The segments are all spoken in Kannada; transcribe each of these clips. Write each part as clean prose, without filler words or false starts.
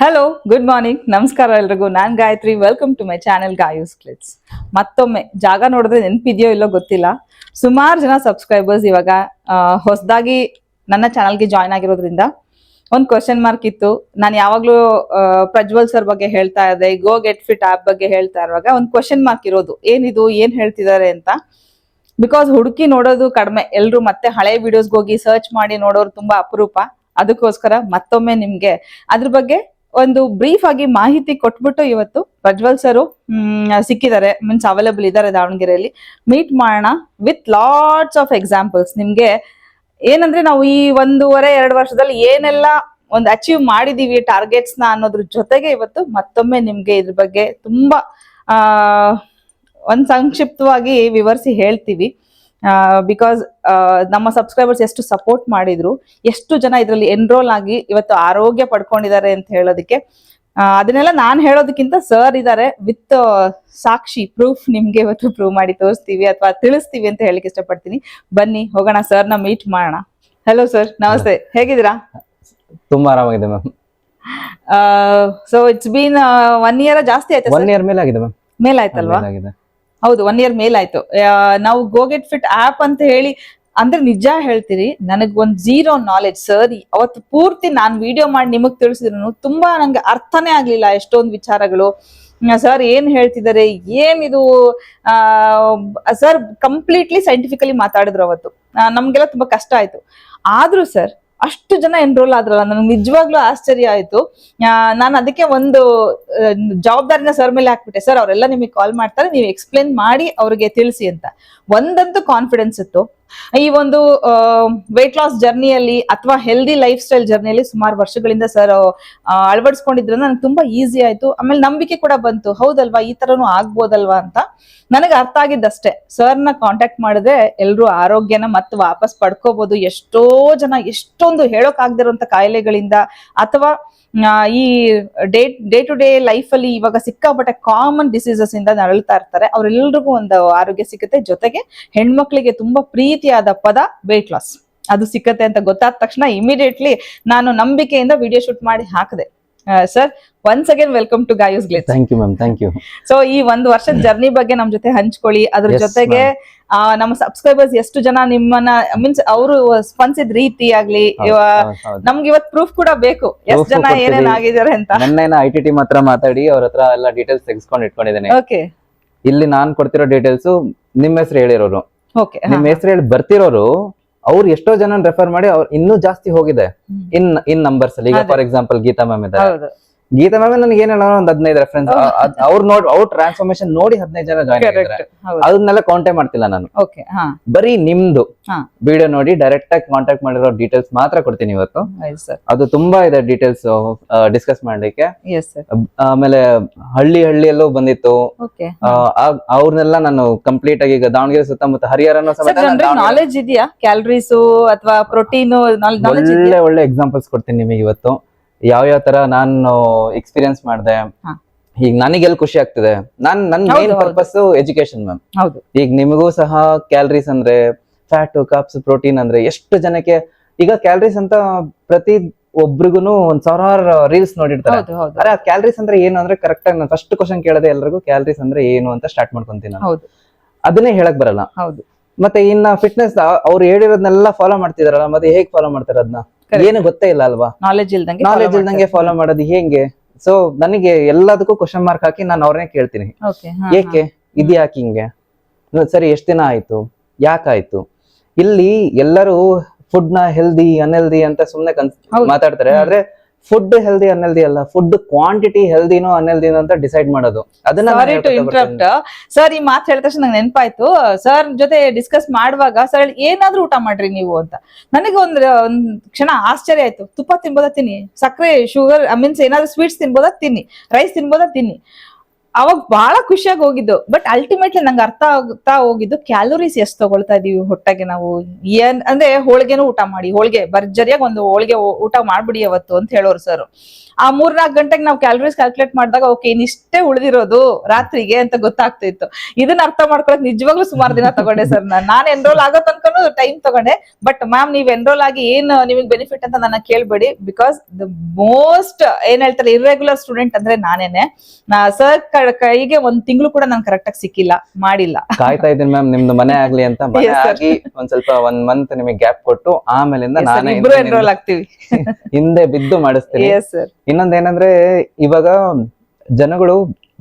ಹಲೋ, ಗುಡ್ ಮಾರ್ನಿಂಗ್, ನಮಸ್ಕಾರ ಎಲ್ರಿಗೂ. ನಾನ್ Gayathri. Welcome to my channel Gayu's clicks. ಮತ್ತೊಮ್ಮೆ ಜಾಗ ನೋಡಿದ್ರೆ ನೆನಪಿದೆಯೋ ಇಲ್ಲೋ ಗೊತ್ತಿಲ್ಲ, ಸುಮಾರು ಜನ ಸಬ್ಸ್ಕ್ರೈಬರ್ಸ್ ಇವಾಗ ಹೊಸದಾಗಿ ನನ್ನ ಚಾನಲ್ಗೆ ಜಾಯ್ನ್ ಆಗಿರೋದ್ರಿಂದ ಒಂದು ಕ್ವಶನ್ ಮಾರ್ಕ್ ಇತ್ತು. ನಾನು ಯಾವಾಗ್ಲೂ ಪ್ರಜ್ವಲ್ ಸರ್ ಬಗ್ಗೆ ಹೇಳ್ತಾ ಇದ್ದೆ, ಗೋ ಗೆಟ್ ಫಿಟ್ ಆಪ್ ಬಗ್ಗೆ ಹೇಳ್ತಾ ಇರುವಾಗ ಒಂದು ಕ್ವಶನ್ ಮಾರ್ಕ್ ಇರೋದು, ಏನಿದು, ಏನ್ ಹೇಳ್ತಿದ್ದಾರೆ ಅಂತ. ಬಿಕಾಸ್ ಹುಡುಕಿ ನೋಡೋದು ಕಡಿಮೆ, ಎಲ್ರು ಮತ್ತೆ ಹಳೆ ವಿಡಿಯೋಸ್ಗೆ ಹೋಗಿ ಸರ್ಚ್ ಮಾಡಿ ನೋಡೋರು ತುಂಬಾ ಅಪರೂಪ. ಅದಕ್ಕೋಸ್ಕರ ಮತ್ತೊಮ್ಮೆ ನಿಮ್ಗೆ ಅದ್ರ ಬಗ್ಗೆ ಒಂದು ಬ್ರೀಫ್ ಆಗಿ ಮಾಹಿತಿ ಕೊಟ್ಬಿಟ್ಟು ಇವತ್ತು ಪ್ರಜ್ವಲ್ ಸರ್ ಸಿಕ್ಕಿದ್ದಾರೆ, ಮೀನ್ಸ್ ಅವೈಲೇಬಲ್ ಇದ್ದಾರೆ ದಾವಣಗೆರೆಯಲ್ಲಿ. ಮೀಟ್ ಮಾಡೋಣ ವಿತ್ ಲಾಟ್ಸ್ ಆಫ್ ಎಕ್ಸಾಂಪಲ್ಸ್. ನಿಮ್ಗೆ ಏನಂದ್ರೆ ನಾವು ಈ 1.5-2 ವರ್ಷದಲ್ಲಿ ಏನೆಲ್ಲ ಒಂದು ಅಚೀವ್ ಮಾಡಿದೀವಿ ಟಾರ್ಗೆಟ್ಸ್ ನ ಅನ್ನೋದ್ರ ಜೊತೆಗೆ ಇವತ್ತು ಮತ್ತೊಮ್ಮೆ ನಿಮ್ಗೆ ಇದ್ರ ಬಗ್ಗೆ ತುಂಬಾ ಒಂದ್ ಸಂಕ್ಷಿಪ್ತವಾಗಿ ವಿವರಿಸಿ ಹೇಳ್ತೀವಿ. ಬಿಕಾಸ್ ನಮ್ಮ ಸಬ್ಸ್ಕ್ರೈಬರ್ಸ್ ಎಷ್ಟು ಸಪೋರ್ಟ್ ಮಾಡಿದ್ರು, ಎಷ್ಟು ಜನ ಇದರಲ್ಲಿ ಎನ್ರೋಲ್ ಆಗಿ ಇವತ್ತು ಆರೋಗ್ಯ ಪಡ್ಕೊಂಡಿದ್ದಾರೆ ಅಂತ ಹೇಳೋದಕ್ಕೆ, ಅದನ್ನೆಲ್ಲ ನಾನ್ ಹೇಳೋದಕ್ಕಿಂತ ಸರ್ ಇದ್ದಾರೆ ವಿತ್ ಸಾಕ್ಷಿ ಪ್ರೂಫ್. ನಿಮ್ಗೆ ಇವತ್ತು ಪ್ರೂವ್ ಮಾಡಿ ತೋರಿಸ್ತೀವಿ ಅಥವಾ ತಿಳಿಸ್ತೀವಿ ಅಂತ ಹೇಳಿಕ್ ಇಷ್ಟಪಡ್ತೀನಿ. ಬನ್ನಿ ಹೋಗೋಣ, ಸರ್ನ ಮೀಟ್ ಮಾಡೋಣ. ಹಲೋ ಸರ್, ನಮಸ್ತೆ, ಹೇಗಿದ್ದೀರಾ? ತುಂಬಾ ಆರಾಮಾಗಿದೆ ma'am. So it's been 1 year ಜಾಸ್ತಿ ಆಯ್ತು. 1 year ಮೇಲೆ ಆಗಿದೆ ಮ್ಯಾಮ್. ಮೇಲಾಯ್ತಲ್ವಾ? ಹೌದು, 1 year ಮೇಲಾಯ್ತು. ನಾವು ಗೋ ಗೆಟ್ ಫಿಟ್ ಆಪ್ ಅಂತ ಹೇಳಿ ಅಂದ್ರೆ ನಿಜ ಹೇಳ್ತೀರಿ, ನನಗ್ ಒಂದ್ ಝೀರೋ ನಾಲೆಡ್ಜ್. ಸರ್ ಅವತ್ತು ಪೂರ್ತಿ ನಾನ್ ವಿಡಿಯೋ ಮಾಡಿ ನಿಮಗ್ ತಿಳಿಸಿದ್ರು ತುಂಬಾ ನಂಗೆ ಅರ್ಥನೇ ಆಗ್ಲಿಲ್ಲ ಎಷ್ಟೊಂದು ವಿಚಾರಗಳು. ಸರ್ ಏನ್ ಹೇಳ್ತಿದ್ದಾರೆ, ಏನಿದು, ಸರ್ ಕಂಪ್ಲೀಟ್ಲಿ ಸೈಂಟಿಫಿಕಲಿ ಮಾತಾಡಿದ್ರು ಅವತ್ತು. ನಮ್ಗೆಲ್ಲ ತುಂಬಾ ಕಷ್ಟ ಆಯ್ತು. ಆದ್ರೂ ಸರ್ ಅಷ್ಟು ಜನ ಎನ್ರೋಲ್ ಆದ್ರಲ್ಲ, ನನಗೆ ನಿಜವಾಗ್ಲೂ ಆಶ್ಚರ್ಯ ಆಯ್ತು. ನಾನು ಅದಕ್ಕೆ ಒಂದು ಜವಾಬ್ದಾರಿನ ಸರ್ ಮೇಲೆ ಹಾಕ್ಬಿಟ್ಟೆ. ಸರ್ ಅವರೆಲ್ಲ ನಿಮಗೆ ಕಾಲ್ ಮಾಡ್ತಾರೆ, ನೀವು ಎಕ್ಸ್ಪ್ಲೇನ್ ಮಾಡಿ ಅವ್ರಿಗೆ ತಿಳಿಸಿ ಅಂತ. ಒಂದಂತೂ ಕಾನ್ಫಿಡೆನ್ಸ್ ಇತ್ತು, ಈ ಒಂದು ವೆಯ್ಟ್ ಲಾಸ್ ಜರ್ನಿಯಲ್ಲಿ ಅಥವಾ ಹೆಲ್ದಿ ಲೈಫ್ ಸ್ಟೈಲ್ ಜರ್ನಿಯಲ್ಲಿ ಸುಮಾರು ವರ್ಷಗಳಿಂದ ಸರ್ ಅಳವಡಿಸ್ಕೊಂಡಿದ್ರಿಂದ ನನಗೆ ತುಂಬಾ ಈಸಿ ಆಯ್ತು. ಆಮೇಲೆ ನಂಬಿಕೆ ಕೂಡ ಬಂತು, ಹೌದಲ್ವಾ ಈ ತರನು ಆಗ್ಬೋದಲ್ವಾ ಅಂತ. ನನಗೆ ಅರ್ಥ ಆಗಿದ್ದಷ್ಟೇ, ಸರ್ನ ಕಾಂಟ್ಯಾಕ್ಟ್ ಮಾಡಿದ್ರೆ ಎಲ್ರು ಆರೋಗ್ಯನ ಮತ್ತೆ ವಾಪಸ್ ಪಡ್ಕೋಬಹುದು. ಎಷ್ಟೋ ಜನ ಎಷ್ಟೊಂದು ಹೇಳೋಕ್ ಆಗದಿರುವಂತ ಕಾಯಿಲೆಗಳಿಂದ ಅಥವಾ ಈ ಡೇ ಟು ಡೇ ಲೈಫ್ ಅಲ್ಲಿ ಇವಾಗ ಸಿಕ್ಕಾಪಟ್ಟೆ ಕಾಮನ್ ಡಿಸೀಸಸ್ ಇಂದ ನರಳ್ತಾ ಇರ್ತಾರೆ. ಅವ್ರೆಲ್ರಿಗೂ ಒಂದು ಆರೋಗ್ಯ ಸಿಗುತ್ತೆ. ಜೊತೆಗೆ ಹೆಣ್ಮಕ್ಳಿಗೆ ತುಂಬಾ ಪ್ರೀತಿಯಾದ ಪದ ವೆಯ್ಟ್ ಲಾಸ್, ಅದು ಸಿಕ್ಕತ್ತೆ ಅಂತ ಗೊತ್ತಾದ ತಕ್ಷಣ ಇಮಿಡಿಯೇಟ್ಲಿ ನಾನು ನಂಬಿಕೆಯಿಂದ ವಿಡಿಯೋ ಶೂಟ್ ಮಾಡಿ ಹಾಕಿದೆ. Sir once again welcome to Gayu's Glitz. Thank you ma'am, thank you. So ಈ 1 ವರ್ಷದ ಜರ್ನಿ ಬಗ್ಗೆ ನಮ್ ಜೊತೆ ಹಂಚ್ಕೊಳ್ಳಿ. ಅದ್ರ ಜೊತೆಗೆ ನಮ್ಮ ಸಬ್ಸ್ಕ್ರೈಬರ್ಸ್ ಎಷ್ಟು ಜನ ನಿಮ್ಮನ್ನ ಮೀನ್ಸ್ ಅವರು ಸ್ಪಂದಿಸಿದ ರೀತಿ ಆಗ್ಲಿ, ನಮ್ಗೆ ಇವತ್ತು ಪ್ರೂಫ್ ಕೂಡ ಬೇಕು, ಎಷ್ಟು ಜನ ಏನೇನ್ ಆಗಿದ್ದಾರೆ ಅಂತ. ನನ್ನ ITT ಮಾತ್ರ ಮಾತಾಡಿ ಅವ್ರ ಹತ್ರ ಎಲ್ಲ ಡೀಟೇಲ್ಸ್ ತೆಗೆಸ್ಕೊಂಡು ಇಟ್ಕೊಂಡಿದ್ದೇನೆ. ಓಕೆ, ಇಲ್ಲಿ ನಾನ್ ಕೊಡ್ತಿರೋ ಡೀಟೇಲ್ಸ್ ನಿಮ್ಮ ಹೆಸರು ಹೇಳಿರೋರು, ಓಕೆ, ನಿಮ್ಮ ಹೆಸರು ಹೇಳಿ ಬರ್ತಿರೋರು ಅವ್ರು ಎಷ್ಟೋ ಜನ ರೆಫರ್ ಮಾಡಿ ಅವ್ರು ಇನ್ನೂ ಜಾಸ್ತಿ ಹೋಗಿದೆ ಇನ್ ನಂಬರ್ಸ್ ಅಲ್ಲಿ. ಈಗ ಫಾರ್ ಎಕ್ಸಾಂಪಲ್ ಗೀತಾ ಮ್ಯಾಮ್ ಇದ್ದಾರೆ. ಗೀತಾ ಮ್ಯಾಮ್ ನನಗೆ ಏನಿಲ್ಲ ಒಂದು 15 ರೆಫರೆನ್ಸ್ ಅವ್ರ ಟ್ರಾನ್ಸ್ಫಾರ್ಮೇಶನ್ ನೋಡಿ 15 ಜನ ಜಾಯ್ನ್ ಆಗಿದ್ದಾರೆ. ಅದನ್ನೆಲ್ಲ ಕಾಂಟ್ಯಾಕ್ಟ್ ಮಾಡ್ತಿಲ್ಲ ನಾನು, ಬರೀ ನಿಮ್ದು ವಿಡಿಯೋ ನೋಡಿ ಡೈರೆಕ್ಟ್ ಆಗಿ ಕಾಂಟ್ಯಾಕ್ಟ್ ಮಾಡಿರೋ ಡೀಟೇಲ್ಸ್ ಮಾತ್ರ ಕೊಡ್ತೀನಿ ಇವತ್ತು. ಅದು ತುಂಬಾ ಇದೆ ಡೀಟೇಲ್ಸ್ ಡಿಸ್ಕಸ್ ಮಾಡ್ಲಿಕ್ಕೆ. ಆಮೇಲೆ ಹಳ್ಳಿಯಲ್ಲೂ ಬಂದಿತ್ತು, ಅವ್ರನ್ನೆಲ್ಲ ನಾನು ಕಂಪ್ಲೀಟ್ ಆಗಿ ಈಗ ದಾವಣಗೆರೆ ಸುತ್ತಮುತ್ತ ಹರಿಹರನೂ ನಾಲೆಜ್ ಇದೆಯಾ, ಕ್ಯಾಲರೀಸ್ ಅಥವಾ ಪ್ರೋಟೀನ್ ಒಳ್ಳೆ ಎಕ್ಸಾಂಪಲ್ಸ್ ಕೊಡ್ತೀನಿ ನಿಮಗೆ ಇವತ್ತು. ಯಾವ ತರ ನಾನು ಎಕ್ಸ್ಪೀರಿಯನ್ಸ್ ಮಾಡಿದೆ, ಈಗ ನನಗೆಲ್ಲ ಖುಷಿ ಆಗ್ತಿದೆ. ನನ್ನ ಮೇನ್ ಪರ್ಪಸ್ ಎಜುಕೇಶನ್ ಮ್ಯಾಮ್. ಈಗ ನಿಮಗೂ ಸಹ ಕ್ಯಾಲರೀಸ್ ಅಂದ್ರೆ ಫ್ಯಾಟ್, ಕಾರ್ಬ್ಸ್, ಪ್ರೋಟೀನ್ ಅಂದ್ರೆ ಎಷ್ಟು ಜನಕ್ಕೆ ಈಗ ಕ್ಯಾಲರೀಸ್ ಅಂತ ಪ್ರತಿ ಒಬ್ರಿಗೂ 1000 ರೀಲ್ಸ್ ನೋಡಿರ್ತಾರೆ. ಅರೆ ಕ್ಯಾಲರೀಸ್ ಅಂದ್ರೆ ಏನು ಅಂದ್ರೆ ಕರೆಕ್ಟ್ ಆಗಿ ನಾನು ಫಸ್ಟ್ ಕ್ವಶನ್ ಕೇಳದೆ ಎಲ್ರಿಗೂ ಕ್ಯಾಲರೀಸ್ ಅಂದ್ರೆ ಏನು ಅಂತ ಸ್ಟಾರ್ಟ್ ಮಾಡ್ಕೊಂತೀನಿ ನಾನು. ಅದನ್ನೇ ಹೇಳಕ್ ಬರಲ್ಲ. ಮತ್ತೆ ಇನ್ನ ಫಿಟ್ನೆಸ್ ಅವ್ರು ಹೇಳಿರೋದನ್ನೆಲ್ಲ ಫಾಲೋ ಮಾಡ್ತಿದಾರಲ್ಲ, ಮತ್ತೆ ಹೇಗ್ ಫಾಲೋ ಮಾಡ್ತಾರೆ ಅದನ್ನ ಏನು ಗೊತ್ತೇ ಇಲ್ಲ ಅಲ್ವಾ. ನಾಲೆಜ್ ಇಲ್ದಂಗೆ ಫಾಲೋ ಮಾಡೋದು ಹೆಂಗೆ? ಸೊ ನನಗೆ ಎಲ್ಲದಕ್ಕೂ ಕ್ವಶನ್ ಮಾರ್ಕ್ ಹಾಕಿ ನಾನು ಅವ್ರನ್ನೇ ಕೇಳ್ತೀನಿ, ಏಕೆ ಇದು ಯಾಕೆ ಹಿಂಗೆ, ಸರಿ ಎಷ್ಟ್ ದಿನ ಆಯ್ತು, ಯಾಕಾಯ್ತು? ಇಲ್ಲಿ ಎಲ್ಲರೂ ಫುಡ್ ನ ಹೆಲ್ದಿ ಅನ್ಹೆಲ್ದಿ ಅಂತ ಸುಮ್ನೆ ಮಾತಾಡ್ತಾರೆ. ಆದ್ರೆ ಫುಡ್ ಹೆಲ್ದಿ ಅನ್ಹೆಲ್ದಿ ಅಲ್ಲ, ಫುಡ್ ಕ್ವಾಂಟಿಟಿ ಹೆಲ್ದಿನೋ ಅನ್ಹೆಲ್ದಿನೋ ಅಂತ ಡಿಸೈಡ್ ಮಾಡೋದು. ಅದನ್ನ ಸರ್ ಈ ಮಾತು ಹೇಳಿದ ತಕ್ಷಣ ನಂಗೆ ನೆನಪಾಯ್ತು. ಸರ್ ಜೊತೆ ಡಿಸ್ಕಸ್ ಮಾಡುವಾಗ ಸರ್ ಏನಾದ್ರೂ ಊಟ ಮಾಡ್ರಿ ನೀವು ಅಂತ. ನನಗೆ ಒಂದ್ ಕ್ಷಣ ಆಶ್ಚರ್ಯ ಆಯ್ತು. ತುಪ್ಪ ತಿನ್ಬೋದಾ ತಿನ್ನಿ, ಸಕ್ಕರೆ ಶುಗರ್ ಮೀನ್ಸ್ ಏನಾದ್ರು ಸ್ವೀಟ್ಸ್ ತಿನ್ಬೋದಾ ತಿನ್ನಿ, ರೈಸ್ ತಿನ್ಬೋದಾ ತಿನ್ನಿ. ಅವಾಗ ಬಹಳ ಖುಷಿಯಾಗಿ ಹೋಗಿದ್ದು. ಬಟ್ ಅಲ್ಟಿಮೇಟ್ಲಿ ನಂಗೆ ಅರ್ಥ ಆಗ್ತಾ ಹೋಗಿದ್ದು ಕ್ಯಾಲೋರೀಸ್ ಎಷ್ಟು ತಗೊಳ್ತಾ ಇದೀವಿ ಹೊಟ್ಟೆಗೆ ನಾವು. ಏನ್ ಅಂದ್ರೆ ಹೋಳಿಗೆನೂ ಊಟ ಮಾಡಿ, ಹೋಳಿಗೆ ಭರ್ಜರಿಯಾಗಿ ಒಂದು ಹೋಳಿಗೆ ಊಟ ಮಾಡ್ಬಿಡಿ ಅವತ್ತು ಅಂತ ಹೇಳೋರು ಸರ್. ಆ 3-4 ಗಂಟೆಗೆ ನಾವು ಕ್ಯಾಲೋರೀಸ್ ಕ್ಯಾಲ್ಕುಲೇಟ್ ಮಾಡಿದಾಗ ಓಕೆ ಇನ್ನಿಷ್ಟೇ ಉಳಿದಿರೋದು ರಾತ್ರಿಗೆ ಅಂತ ಗೊತ್ತಾಗ್ತಿತ್ತು. ಇದನ್ನ ಅರ್ಥ ಮಾಡ್ಕೊಳಕ್ ನಿಜವಾಗ್ಲೂ ಸುಮಾರು ದಿನ ತಗೊಂಡೆ ಸರ್. ನಾನು ಎನ್ರೋಲ್ ಆಗೋ ತನಕನೂ ಟೈಮ್ ತಗೊಂಡೆ. ಬಟ್ ಮ್ಯಾಮ್ ನೀವ್ ಎನ್ರೋಲ್ ಆಗಿ ಏನ್ ನಿಮಗೆ ಬೆನಿಫಿಟ್ ಅಂತ ನನ್ನ ಕೇಳ್ಬೇಡಿ. ಬಿಕಾಸ್ ದ ಮೋಸ್ಟ್ ಏನ್ ಹೇಳ್ತಾರೆ ಇರ್ರೆಗ್ಯುಲರ್ ಸ್ಟೂಡೆಂಟ್ ಅಂದ್ರೆ ನಾನೇನೆ. ಸರ್ ಕೈಗೆ 1 ತಿಂಗಳು ಕೂಡ ನಾನು ಕರೆಕ್ಟ್ ಆಗಿ ಸಿಕ್ಕಿಲ್ಲ, ಮಾಡಿಲ್ಲ. ಕಾಯ್ತಾ ಇದ್ದೀನಿ ಮ್ಯಾಮ್ ನಿಮ್ದು ಮನೆ ಆಗ್ಲಿ ಅಂತ. ಮನೆ ಆಗಿ ಒಂದ್ ಸ್ವಲ್ಪ 1 ಮಂತ್ ನಿಮಗೆ ಗ್ಯಾಪ್ ಕೊಟ್ಟು ಆಮೇಲಿಂದ ನಾನೇ ಎನ್ರೋಲ್ ಆಗ್ತೀವಿ. ಹಿಂದೆ ಬಿದ್ದು ಮಾಡಿಸ್ತೀನಿ. ಇನ್ನೊಂದೇನಂದ್ರೆ ಇವಾಗ ಜನಗಳು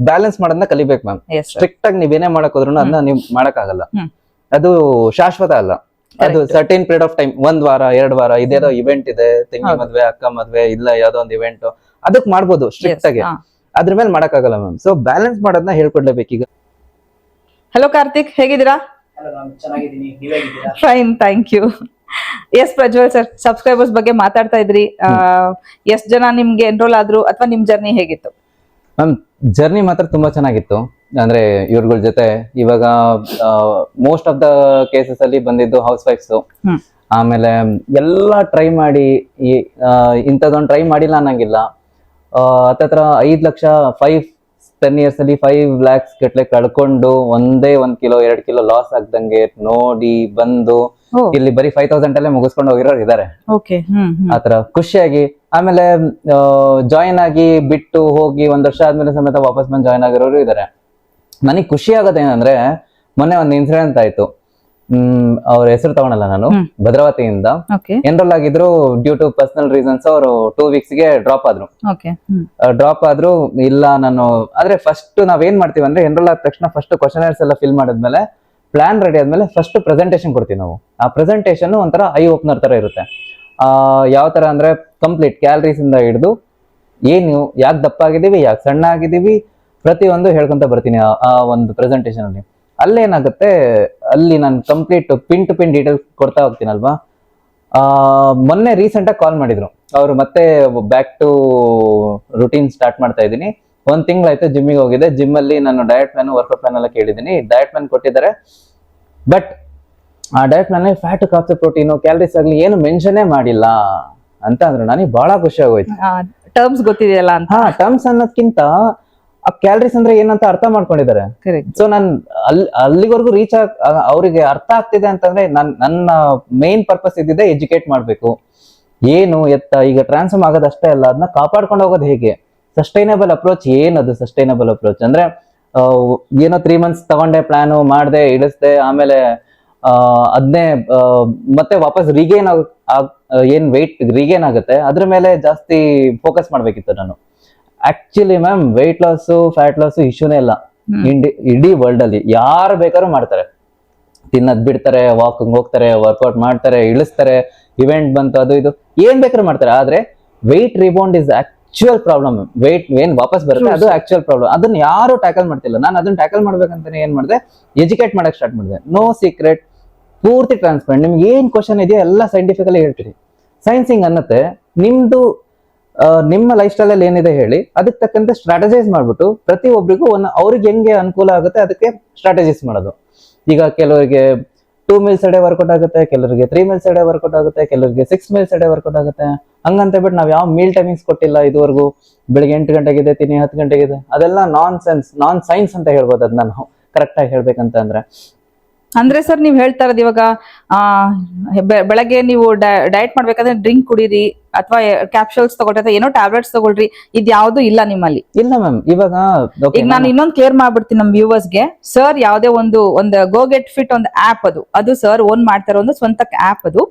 ಬ್ಯಾಲೆನ್ಸ್ ಮಾಡೋದನ್ನ ಕಲಿಬೇಕು ಮ್ಯಾಮ್. ಸ್ಟ್ರಿಕ್ಟ್ ಆಗಿ ನೀವೇನೇ ಮಾಡಕ್ ಹೋದ್ರು ಅದನ್ನ ನೀವ್ ಮಾಡಕ್ ಆಗಲ್ಲ. ಅದು ಶಾಶ್ವತ ಅಲ್ಲ. ಅದು ಸರ್ಟೇನ್ ಪೀರಿಯಡ್ ಆಫ್ ಟೈಮ್, 1 ವಾರ 2 ವಾರ ಇದೇದೋ ಇವೆಂಟ್ ಇದೆ, ತಂಗಿ ಮದ್ವೆ ಅಕ್ಕ ಮದ್ವೆ ಇಲ್ಲ ಯಾವ್ದೋ ಒಂದು ಇವೆಂಟ್, ಅದಕ್ ಮಾಡ್ಬೋದು ಸ್ಟ್ರಿಕ್ಟ್ ಆಗಿ. ಅದ್ರ ಮೇಲೆ ಮಾಡಕ್ ಆಗಲ್ಲ ಮ್ಯಾಮ್. ಸೊ ಬ್ಯಾಲೆನ್ಸ್ ಮಾಡೋದನ್ನ ಹೇಳ್ಕೊಡ್ಲೇಬೇಕು ಈಗ. ಹಲೋ ಕಾರ್ತಿಕ್, ಹೇಗಿದ್ದೀರಾ? Fine, thank you. Yes Prajwal sir, subscribers ಬಗ್ಗೆ ಮಾತಾಡ್ತಾ ಇದ್ರಿ. ಎಷ್ಟ್ ಜನ ನಿಮ್ಗೆ ಎನ್ರೋಲ್ ಆದ್ರು ಅಥವಾ ನಿಮ್ ಜರ್ನಿ ಹೇಗಿತ್ತು? ಮ್ಯಾಮ್ ಜರ್ನಿ ಮಾತ್ರ ತುಂಬಾ ಚೆನ್ನಾಗಿತ್ತು. ಅಂದ್ರೆ ಇವ್ರಗಳ ಜೊತೆ ಇವಾಗ ಮೋಸ್ಟ್ ಆಫ್ ದ ಕೇಸಸ್ ಅಲ್ಲಿ ಬಂದಿದ್ದು ಹೌಸ್ ವೈಫ್ಸ್. ಆಮೇಲೆ ಎಲ್ಲಾ ಟ್ರೈ ಮಾಡಿ ಇಂಥದೊಂದು ಟ್ರೈ ಮಾಡಿಲ್ಲ ಅನ್ನಂಗಿಲ್ಲ. ಹತ್ತತ್ರ 5 ಲಕ್ಷ 5-10 years ಅಲ್ಲಿ 5 lakhs ಗಟ್ಲೆ ಕಳ್ಕೊಂಡು ಒಂದೇ 1 ಕಿಲೋ 2 ಕಿಲೋ ಲಾಸ್ ಆಗ್ದಂಗೆ ನೋಡಿ ಬಂದು ಇಲ್ಲಿ ಬರೀ 5,000 ಅಲ್ಲೇ ಮುಗಿಸ್ಕೊಂಡು ಹೋಗಿರೋರು ಇದಾರೆ. ಆತರ ಖುಷಿಯಾಗಿ ಆಮೇಲೆ ಜಾಯಿನ್ ಆಗಿ ಬಿಟ್ಟು ಹೋಗಿ 1 ವರ್ಷ ಆದ್ಮೇಲೆ ಸಮೇತ ವಾಪಸ್ ಬಂದು ಜಾಯಿನ್ ಆಗಿರೋರು ಇದಾರೆ. ನನಗೆ ಖುಷಿ ಆಗೋದೇನಂದ್ರೆ ಮೊನ್ನೆ ಒಂದು ಇನ್ಸಿಡೆಂಟ್ ಆಯ್ತು. ಅವ್ರ ಹೆಸರು ತಗೊಳಲ್ಲ ನಾನು. ಭದ್ರಾವತಿಯಿಂದ ಎನ್ರೋಲ್ ಆಗಿದ್ರು. ಡ್ಯೂ ಟು ಪರ್ಸನಲ್ ರೀಸನ್ಸ್ ಅವರು 2 weeks ಗೆ ಡ್ರಾಪ್ ಆದ್ರು. ಇಲ್ಲ ನಾನು ಆದ್ರೆ ಫಸ್ಟ್ ನಾವೇನ್ ಮಾಡ್ತೀವಿ ಅಂದ್ರೆ ಎನ್ರೋಲ್ ಆದ ತಕ್ಷಣ ಫಸ್ಟ್ ಕ್ವಶನರ್ಸ್ ಎಲ್ಲ ಫಿಲ್ ಮಾಡಿದ್ಮೇಲೆ ಪ್ಲಾನ್ ರೆಡಿ ಆದ್ಮೇಲೆ ಫಸ್ಟ್ ಪ್ರೆಸೆಂಟೇಶನ್ ಕೊಡ್ತೀವಿ ನಾವು. ಆ ಪ್ರೆಸೆಂಟೇಶನ್ ಒಂಥರ ಐ ಓಪನರ್ ತರ ಇರುತ್ತೆ. ಯಾವ ತರ ಅಂದ್ರೆ ಕಂಪ್ಲೀಟ್ ಕ್ಯಾಲರೀಸ್ ಇಂದ ಹಿಡಿದು ಏನು ಯಾಕೆ ದಪ್ಪ ಆಗಿದೀವಿ, ಯಾಕೆ ಸಣ್ಣ ಆಗಿದೀವಿ, ಪ್ರತಿಯೊಂದು ಹೇಳ್ಕೊಂತ ಬರ್ತೀನಿ ಆ ಒಂದು ಪ್ರೆಸೆಂಟೇಶನ್ ಅಲ್ಲಿ. ಅಲ್ಲೇನಾಗುತ್ತೆ, ಅಲ್ಲಿ ನಾನು complete pin to pin details ಕೊಡ್ತಾ ಹೋಗ್ತೀನಲ್ವಾ. ಮೊನ್ನೆ ರೀಸೆಂಟ್ ಆಗಿ ಕಾಲ್ ಮಾಡಿದ್ರು ಅವರು. ಮತ್ತೆ ಬ್ಯಾಕ್ ಟು ರುಟೀನ್ ಸ್ಟಾರ್ಟ್ ಮಾಡ್ತಾ ಇದ್ದೀನಿ. 1 ತಿಂಗಳಾಯ್ತು ಜಿಮ್ಮಿಗೆ ಹೋಗಿದೆ. ಜಿಮ್ ಅಲ್ಲಿ ನಾನು ಡಯಟ್ ಪ್ಲಾನ್ ವರ್ಕೌಟ್ ಪ್ಲಾನ್ ಎಲ್ಲ ಕೇಳಿದ್ದೀನಿ. ಡಯಟ್ ಪ್ಲಾನ್ ಕೊಟ್ಟಿದ್ದಾರೆ. ಬಟ್ ಆ diet plan fat, carbs, protein, calories ಆಗ್ಲಿ ಏನು ಮೆನ್ಷನ್ನೇ ಮಾಡಿಲ್ಲ ಅಂತ ಅಂದ್ರು. ನನಗೆ ಬಹಳ ಖುಷಿ ಆಗೋಯ್ತು. ಟರ್ಮ್ಸ್ ಗೊತ್ತಿದೆಯಲ್ಲ ಅಂತ. ಟರ್ಮ್ಸ್ ಅನ್ನೋದ್ಕಿಂತ ಆ ಕ್ಯಾಲರೀಸ್ ಅಂದ್ರೆ ಏನಂತ ಅರ್ಥ ಮಾಡ್ಕೊಂಡಿದ್ದಾರೆ. ಸೊ ನಾನು ಅಲ್ಲಿವರೆಗೂ ರೀಚ್ ಅವರಿಗೆ ಅರ್ಥ ಆಗ್ತಿದೆ ಅಂತಂದ್ರೆ ನನ್ನ ಮೇನ್ ಪರ್ಪಸ್ ಇದ್ದಿದೆ ಎಜುಕೇಟ್ ಮಾಡ್ಬೇಕು. ಏನು ಎತ್ತ ಈಗ ಟ್ರಾನ್ಸ್ಫಾರ್ಮ್ ಆಗೋದಷ್ಟೇ ಅಲ್ಲ, ಅದನ್ನ ಕಾಪಾಡ್ಕೊಂಡು ಹೋಗೋದು ಹೇಗೆ. ಸಸ್ಟೈನಬಲ್ ಅಪ್ರೋಚ್ ಏನದು? ಸಸ್ಟೈನಬಲ್ ಅಪ್ರೋಚ್ ಅಂದ್ರೆ ಏನೋ 3 months ತಗೊಂಡೆ, ಪ್ಲಾನು ಮಾಡ್ದೆ, ಇಳಿಸ್ದೆ, ಆಮೇಲೆ ಅದನ್ನೇ ಮತ್ತೆ ವಾಪಸ್ ರೀಗೇನ್ ಏನ್ ವೆಯ್ಟ್ ರೀಗೇನ್ ಆಗುತ್ತೆ ಅದ್ರ ಮೇಲೆ ಜಾಸ್ತಿ ಫೋಕಸ್ ಮಾಡ್ಬೇಕಿತ್ತು ನಾನು. Actually ma'am weight loss fat loss ಇಶ್ಯೂನೇ ಇಲ್ಲ. ಇಡೀ ವರ್ಲ್ಡ್ ಅಲ್ಲಿ ಯಾರು ಬೇಕಾದ್ರೂ ಮಾಡ್ತಾರೆ. ತಿನ್ನದ್ ಬಿಡ್ತಾರೆ, ವಾಕಿಂಗ್ ಹೋಗ್ತಾರೆ, ವರ್ಕೌಟ್ ಮಾಡ್ತಾರೆ, ಇಳಿಸ್ತಾರೆ, ಇವೆಂಟ್ ಬಂತು ಅದು ಇದು ಏನ್ ಬೇಕಾದ್ರೂ ಮಾಡ್ತಾರೆ. ಆದ್ರೆ weight rebound is actual problem. Weight ಏನ್ ವಾಪಸ್ ಬರುತ್ತೆ ಅದು ಆಕ್ಚುಯಲ್ ಪ್ರಾಬ್ಲಮ್. ಅದನ್ನ ಯಾರು ಟ್ಯಾಕಲ್ ಮಾಡ್ತಿಲ್ಲ. ನಾನು ಅದನ್ನ ಟ್ಯಾಕಲ್ ಮಾಡ್ಬೇಕಂತಾನೆ ಏನ್ ಮಾಡಿದೆ, ಎಜುಕೇಟ್ ಮಾಡಕ್ ಸ್ಟಾರ್ಟ್ ಮಾಡಿದೆ. ನೋ ಸೀಕ್ರೆಟ್, ಪೂರ್ತಿ ಟ್ರಾನ್ಸ್ಪರೆಂಟ್. ನಿಮ್ಗೆ ಏನ್ ಕ್ವಶನ್ ಇದೆಯೋ ಎಲ್ಲ ಸೈಂಟಿಫಿಕಲಿ ಹೇಳ್ತೀರಿ. ಸೈನ್ಸಿಂಗ್ ಅನ್ನತ್ತೆ ನಿಮ್ದು ನಿಮ್ಮ ಲೈಫ್ ಸ್ಟೈಲ್ ಅಲ್ಲಿ ಏನಿದೆ ಹೇಳಿ, ಅದಕ್ಕೆ ತಕ್ಕಂತೆ ಸ್ಟ್ರಾಟಜೈಸ್ ಮಾಡ್ಬಿಟ್ಟು ಪ್ರತಿಯೊಬ್ಬರಿಗೂ ಅವ್ರಿಗೆ ಹೆಂಗೆ ಅನುಕೂಲ ಆಗುತ್ತೆ ಅದಕ್ಕೆ ಸ್ಟ್ರಾಟಜೈಸ್ ಮಾಡೋದು. ಈಗ ಕೆಲವರಿಗೆ 2 meals a day ವರ್ಕೌಟ್ ಆಗುತ್ತೆ, ಕೆಲವರಿಗೆ 3 meals a day ವರ್ಕೌಟ್ ಆಗುತ್ತೆ, ಕೆಲವರಿಗೆ 6 meals a day ವರ್ಕೌಟ್ ಆಗುತ್ತೆ. ಹಂಗಂತ ಬಿಟ್ಟು ನಾವ್ ಯಾವ ಮೀಲ್ ಟೈಮಿಂಗ್ಸ್ ಕೊಟ್ಟಿಲ್ಲ ಇದುವರೆಗೂ. ಬೆಳಿಗ್ಗೆ 8 ಗಂಟೆಗಿದೆ ತಿನ್ನಿ, 10 ಗಂಟೆಗಿದೆ, ಅದೆಲ್ಲ ನಾನ್ ಸೈನ್ಸ್ ಅಂತ ಹೇಳ್ಬೋದು. ಅದನ್ನ ನಾವು ಕರೆಕ್ಟ್ ಆಗಿ ಹೇಳ್ಬೇಕಂತ ಅಂದ್ರೆ ಸರ್ ನೀವ್ ಹೇಳ್ತಾ ಇರೋದು ಇವಾಗ ಬೆಳಗ್ಗೆ ನೀವು ಡಯಟ್ ಮಾಡ್ಬೇಕಂದ್ರೆ ಡ್ರಿಂಕ್ ಕುಡೀರಿ ಅಥವಾ ಕ್ಯಾಪ್ಸೂಲ್ಸ್ ತಗೊಳ್ರಿ, ಏನೋ ಟ್ಯಾಬ್ಲೆಟ್ಸ್ ತಗೊಳ್ರಿ, ಇದ್ ಯಾವ್ದು ಇಲ್ಲ ನಿಮ್ಮಲ್ಲಿ? ಇಲ್ಲ ಮ್ಯಾಮ್. ಇವಾಗ ನಾನು ಇನ್ನೊಂದು ಕ್ಲಿಯರ್ ಮಾಡ್ಬಿಡ್ತೀನಿ ನಮ್ಮ ವ್ಯೂವರ್ಸ್ ಗೆ. ಸರ್ ಯಾವ್ದೇ ಒಂದು ಗೋ ಗೆಟ್ ಫಿಟ್ ಒಂದು ಆಪ್, ಅದು ಸರ್ ಓನ್ ಮಾಡ್ತಾರೋ ಒಂದು ಸ್ವಂತ ಆಪ್ ಅದು.